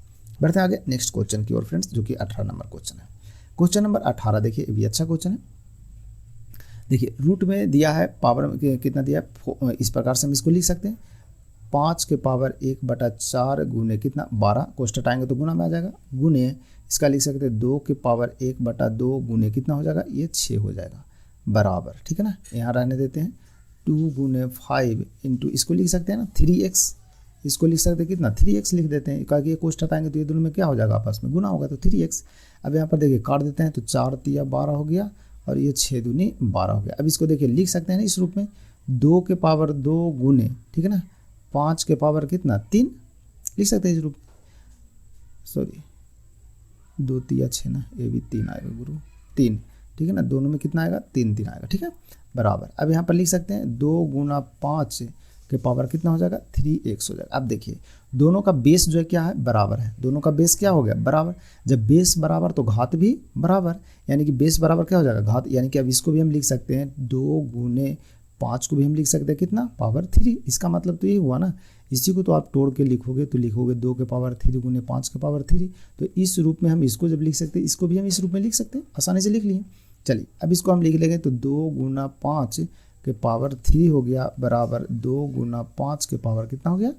S1: बढ़ते हैं आगे नेक्स्ट क्वेश्चन की ओर फ्रेंड्स, जो कि 18 नंबर क्वेश्चन है। क्वेश्चन नंबर 18 देखिए, ये भी अच्छा क्वेश्चन है। देखिए रूट में दिया है, पावर कितना दिया है, इस प्रकार से हम इसको लिख सकते हैं, 5 के पावर 1/4 गुने कितना 12, कोष्टक आएंगे तो गुना में आ जाएगा, गुने इसका लिख सकते हैं 2 के पावर 1/2 गुने कितना हो जाएगा, ये 6 हो जाएगा, बराबर, ठीक है ना। यहाँ रहने देते हैं 2 गुने 5 इंटू, इसको लिख सकते हैं ना 3x, इसको लिख सकते हैं कितना 3x लिख देते हैं, क्योंकि ये कोष्टक आएंगे तो ये दोनों में क्या हो जाएगा, आपस में गुना होगा, तो 3x। अब यहाँ पर देखिए काट देते हैं, तो 4 तिया 12 हो गया और ये 6 दूनी 12 हो गया। अब इसको देखिए लिख सकते हैं ना इस रूप में, 2 के पावर 2 गुने, ठीक है ना, 5 के पावर कितना 3 लिख सकते हैं इस रूप, सॉरी 2 तिया 6 ना, ये भी 3 आएगा गुरु, 3, ठीक है ना, दोनों में कितना आएगा 3 3 आएगा, ठीक है, बराबर। अब यहाँ पर लिख सकते हैं 2 गुना 5 के पावर कितना हो जाएगा 3x हो जाएगा। अब देखिए दोनों का बेस जो है क्या है, बराबर है, दोनों का बेस क्या हो गया, बराबर। जब बेस बराबर तो घात भी बराबर, यानी कि बेस बराबर क्या हो जाएगा, घात, यानी कि अब इसको भी हम लिख सकते हैं 2 गुने 5 को भी हम लिख सकते हैं कितना, पावर 3। इसका मतलब तो ये हुआ ना, इसी को तो आप तोड़ के लिखोगे तो लिखोगे 2 के पावर 3 गुने 5 के पावर 3, तो इस रूप में हम इसको जब लिख सकते हैं, इसको भी हम इस रूप में लिख सकते हैं, आसानी से लिख लिए। चलिए अब इसको हम लिख लेंगे, तो 2 गुना 5 के पावर 3 हो गया, बराबर 2 गुना 5 के पावर कितना हो गया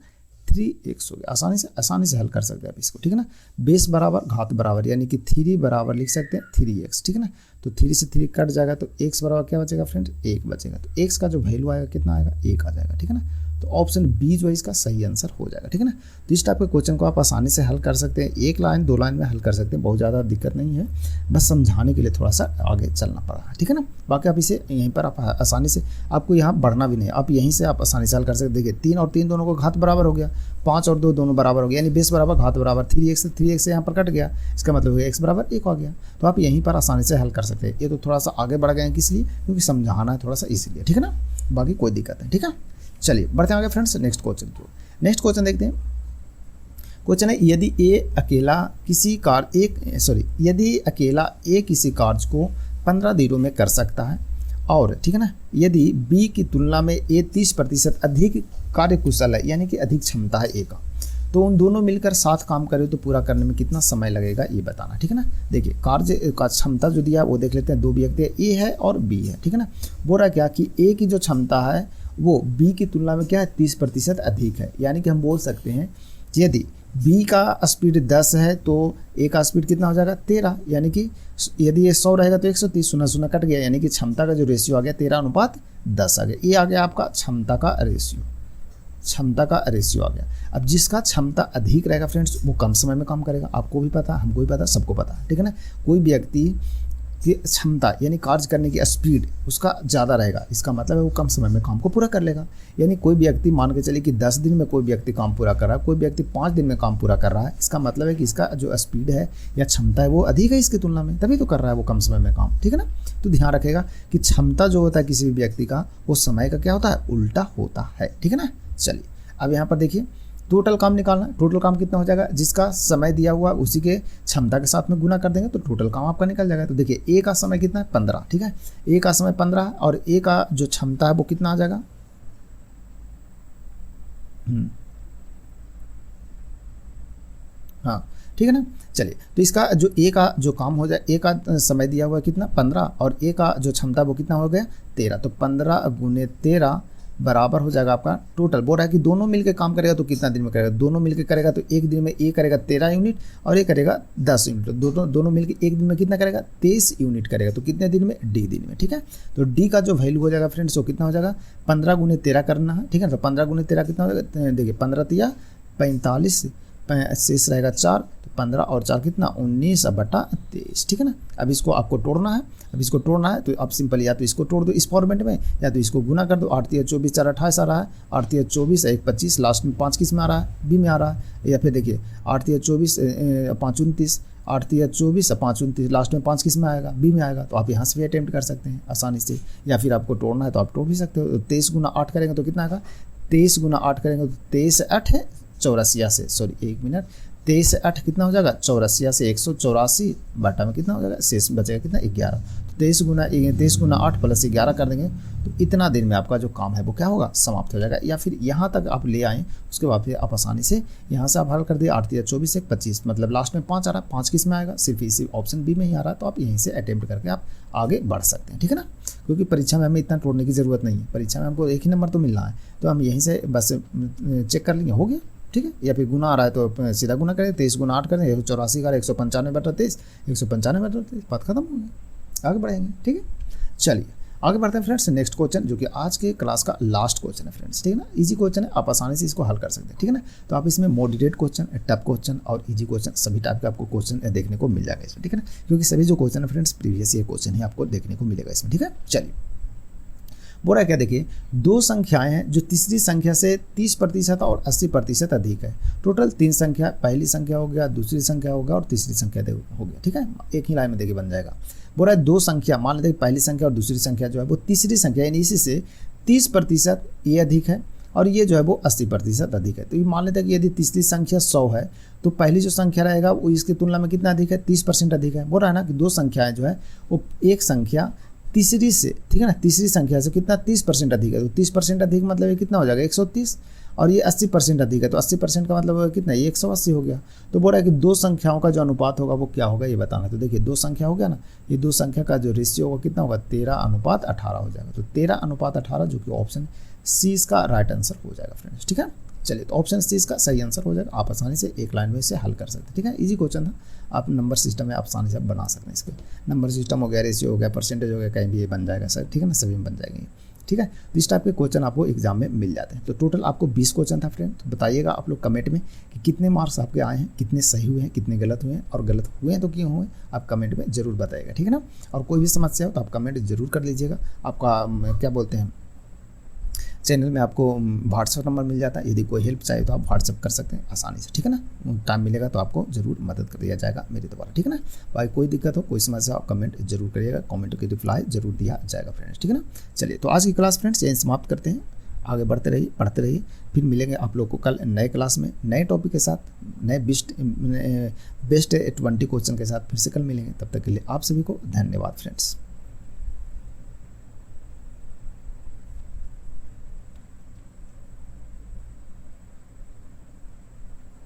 S1: 3x हो गया। आसानी से हल कर सकते हैं आप इसको, ठीक है ना। बेस बराबर घात बराबर, यानी कि 3 बराबर लिख सकते हैं 3x, ठीक है ना। तो 3 से 3 कट जाएगा तो x बराबर क्या बचेगा फ्रेंड, 1 बचेगा। तो x का जो वैल्यू आएगा कितना आएगा, 1 आ जाएगा, ठीक है ना। तो ऑप्शन बी जो है इसका सही आंसर हो जाएगा, ठीक है ना। तो इस टाइप के क्वेश्चन को आप आसानी से हल कर सकते हैं, 1 लाइन 2 लाइन में हल कर सकते हैं, बहुत ज़्यादा दिक्कत नहीं है, बस समझाने के लिए थोड़ा सा आगे चलना पड़ा है, ठीक है ना। बाकी आप इसे यहीं पर आप आसानी से, आपको यहाँ बढ़ना भी नहीं, आप यहीं से आप आसानी से हल कर सकते। देखिए 3 और 3 दोनों को घात बराबर हो गया, 5 और 2 दोनों बराबर हो गया, यानी बेस बराबर घात बराबर, 3x से यहाँ पर कट गया, इसका मतलब है x बराबर 1 आ गया। तो आप यहीं पर आसानी से हल कर सकते हैं। ये तो थोड़ा सा आगे बढ़ गए हैं, किस लिए, क्योंकि समझाना है थोड़ा सा इसलिए, ठीक है ना, बाकी कोई दिक्कत नहीं, ठीक है। चलिए बढ़ते हैं आगे फ्रेंड्स नेक्स्ट क्वेश्चन को। नेक्स्ट क्वेश्चन देखते हैं। क्वेश्चन है यदि यदि अकेला ए किसी कार्य को 15 दिनों में कर सकता है और ठीक है ना, यदि बी की तुलना में ए 30% अधिक कार्यकुशल है, यानी कि अधिक क्षमता है ए का, तो उन दोनों मिलकर साथ काम करें तो पूरा करने में कितना समय लगेगा ये बताना। ठीक है ना, देखिए कार्य का क्षमता जो दिया वो देख लेते हैं। दो व्यक्ति ए है और बी है। ठीक है ना, बोल रहा क्या कि ए की जो क्षमता है वो बी की तुलना में क्या है 30% अधिक है, यानी कि हम बोल सकते हैं यदि बी का स्पीड 10 है तो ए का स्पीड कितना हो जाएगा 13, यानी कि यदि ये 100 रहेगा तो 130, 0 कट गया, यानी कि क्षमता का जो रेशियो आ गया 13:10 आ गया। ये आ गया आपका क्षमता का रेशियो आ गया। अब जिसका क्षमता अधिक रहेगा फ्रेंड्स वो कम समय में काम करेगा, आपको भी पता, हमको भी पता, सबको पता। ठीक है ना, कोई व्यक्ति की क्षमता यानी कार्य करने की स्पीड उसका ज़्यादा रहेगा, इसका मतलब है वो कम समय में काम को पूरा कर लेगा। यानी कोई व्यक्ति मान के चले कि 10 दिन में कोई व्यक्ति काम पूरा कर रहा है, कोई व्यक्ति 5 दिन में काम पूरा कर रहा है, इसका मतलब है कि इसका जो स्पीड है या क्षमता है वो अधिक है इसकी तुलना में, तभी तो कर रहा है वो कम समय में काम। ठीक है ना, तो ध्यान रखेगा कि क्षमता जो होता है किसी भी व्यक्ति का वो समय का क्या होता है उल्टा होता है। ठीक है ना, चलिए अब यहाँ पर देखिए टोटल काम निकालना है। टोटल काम कितना हो जाएगा, जिसका समय दिया हुआ उसी के क्षमता के साथ में गुना कर देंगे तो टोटल काम आपका निकल जाएगा। तो देखिए ए का समय कितना है 15, ठीक है, ए का समय 15 है और ए का जो क्षमता है वो कितना आ जाएगा, हाँ ठीक है ना। चलिए तो इसका जो ए का जो काम हो जाए, ए का समय दिया हुआ है कितना 15 और ए का जो क्षमता वो कितना हो गया 13, तो 15 × 13 बराबर हो जाएगा आपका टोटल। बोल रहा है कि दोनों मिलकर काम करेगा तो कितना दिन में करेगा, दोनों मिलकर करेगा तो एक दिन में ए करेगा 13 यूनिट और ए करेगा 10 यूनिट, दोनों मिलकर एक दिन में कितना करेगा 23 यूनिट करेगा, तो कितने दिन में डी दिन में। ठीक है, तो डी का जो वैल्यू हो जाएगा फ्रेंड्स वो कितना हो जाएगा 15 × 13 करना है। ठीक है, तो 15 × 13 कितना हो जाएगा, देखिए 15 × 45 शेष रहेगा 4, तो 15 और 4 कितना 19/23। ठीक है ना, अब इसको आपको तोड़ना है। अब इसको तोड़ना है तो आप सिंपल या तो इसको तोड़ दो इस फॉर्मेट में या तो इसको गुना कर दो। 8 × 24 4 28 आ रहा है, 8 × 24 1 25, लास्ट में 5 किस में आ रहा है बी में आ रहा है। या फिर देखिए 8 × 24 5 29, 8 × 24 5 29, लास्ट में 5 किस में आएगा बी में आएगा। तो आप यहाँ से भी अटेम्प्ट कर सकते हैं आसानी से, या फिर आपको तोड़ना है तो आप तोड़ भी सकते हो। 23 × 8 करेंगे तो कितना आएगा, 23 × 8 करेंगे तो 23 8 है 84 से, सॉरी 1 मिनट, 23 8 कितना हो जाएगा 84 से 184 बटा में कितना हो जाएगा शेष बचेगा कितना 11। तो 23 × 8 + 11 कर देंगे तो इतना दिन में आपका जो काम है वो क्या होगा समाप्त हो जाएगा। या फिर यहाँ तक आप ले आएँ, उसके बाद फिर आप आसानी से यहाँ से आप हल कर दिए। 8 × 24 1 25, मतलब लास्ट में 5 आ रहा है, 5 किस में आएगा सिर्फ इसी ऑप्शन बी में ही आ रहा है। तो आप यहीं से अटेम्प्ट करके आप आगे बढ़ सकते हैं। ठीक है ना, क्योंकि परीक्षा में हमें इतना तोड़ने की ज़रूरत नहीं है, परीक्षा में हमको एक ही नंबर तो मिलना है, तो हम यहीं से बस चेक कर लेंगे, हो गया। ठीक है, या फिर गुना आ रहा है तो सीधा गुना करें, 23 × 8 करें 184 का 195/23, 195/23 बात खत्म हो गई, आगे बढ़ेंगे। ठीक है, चलिए आगे बढ़ते हैं फ्रेंड्स नेक्स्ट क्वेश्चन, जो कि आज के क्लास का लास्ट क्वेश्चन है फ्रेंड्स। ठीक है ना, इजी क्वेश्चन है, आप आसानी से इसको हल कर सकते हैं। ठीक है ना, तो आप इसमें मॉडरेट क्वेश्चन, टफ क्वेश्चन और इजी क्वेश्चन सभी टाइप के आपको क्वेश्चन देखने को मिल जाएगा इसमें। ठीक है ना, क्योंकि सभी जो क्वेश्चन है फ्रेंड्स प्रीवियस ईयर क्वेश्चन ही आपको देखने को मिलेगा इसमें। ठीक है, चलिए बोल रहा है क्या, देखिए दो संख्याएं हैं जो तीसरी संख्या से 30% और 80% अधिक है। टोटल 3 संख्या, पहली संख्या हो गया, दूसरी संख्या हो गया और तीसरी संख्या हो गया। ठीक है, एक ही लाइन में देखिए बन जाएगा। बोल रहा है दो संख्या, मान लेते हैं पहली संख्या और दूसरी संख्या जो है वो तीसरी संख्या यानी इसी से 30% ये अधिक है और ये जो है वो 80% अधिक है। तो ये मान लेते हैं कि यदि तीसरी संख्या 100 है तो पहली जो संख्या रहेगा वो इसकी तुलना में कितना अधिक है 30% अधिक है। बोल रहा है ना कि दो संख्याएं जो है वो एक संख्या तीसरी से, ठीक है ना, तीसरी संख्या से कितना 30% अधिक है। तो 30% अधिक मतलब ये कितना हो जाएगा 130, और ये 80% अधिक है तो 80% का मतलब कितना ये 180 हो गया। तो बोल रहा है कि दो संख्याओं का जो अनुपात होगा वो क्या होगा ये बताना। तो देखिए दो संख्या हो गया ना, ये दो संख्या का जो रेशियो होगा कितना होगा 13:18 हो जाएगा। तो 13:18 जो कि ऑप्शन सी इसका राइट आंसर हो जाएगा फ्रेंड्स। ठीक है, चलिए तो ऑप्शन सी इसका सही आंसर हो जाएगा। आप आसानी से एक लाइन में इसे हल कर सकते हैं। ठीक है, इजी क्वेश्चन था, आप नंबर सिस्टम में आप आसानी से आप बना सकते हैं। इसके नंबर सिस्टम हो गया, रेशियो हो गया, परसेंटेज हो गया, कहीं भी ये बन जाएगा सर। ठीक है ना, सभी में बन जाएंगे। ठीक है, तो इस टाइप के क्वेश्चन आपको एग्जाम में मिल जाते हैं। तो टोटल आपको 20 क्वेश्चन था फ्रेंड। तो बताइएगा आप लोग कमेंट में कि कितने मार्क्स आपके आए हैं, कितने सही हुए हैं, कितने गलत हुए हैं, और गलत हुए हैं तो क्यों हुए, आप कमेंट में जरूर बताइएगा। ठीक है ना, और कोई भी समस्या हो तो आप कमेंट जरूर कर लीजिएगा। आपका क्या बोलते हैं चैनल में आपको व्हाट्सएप नंबर मिल जाता है, यदि कोई हेल्प चाहिए तो आप व्हाट्सएप कर सकते हैं आसानी से। ठीक है ना, टाइम मिलेगा तो आपको जरूर मदद कर दिया जाएगा मेरे द्वारा। ठीक है ना, भाई कोई दिक्कत हो, कोई समस्या हो, कमेंट जरूर करिएगा, कमेंट की रिप्लाई जरूर दिया जाएगा फ्रेंड्स। ठीक है ना, चलिए तो आज की क्लास फ्रेंड्स यहीं समाप्त करते हैं। आगे बढ़ते रहिए, पढ़ते रहिए। फिर मिलेंगे आप लोग को कल नए क्लास में नए टॉपिक के साथ, नए बेस्ट 20 क्वेश्चन के साथ फिर से कल मिलेंगे। तब तक के लिए आप सभी को धन्यवाद फ्रेंड्स।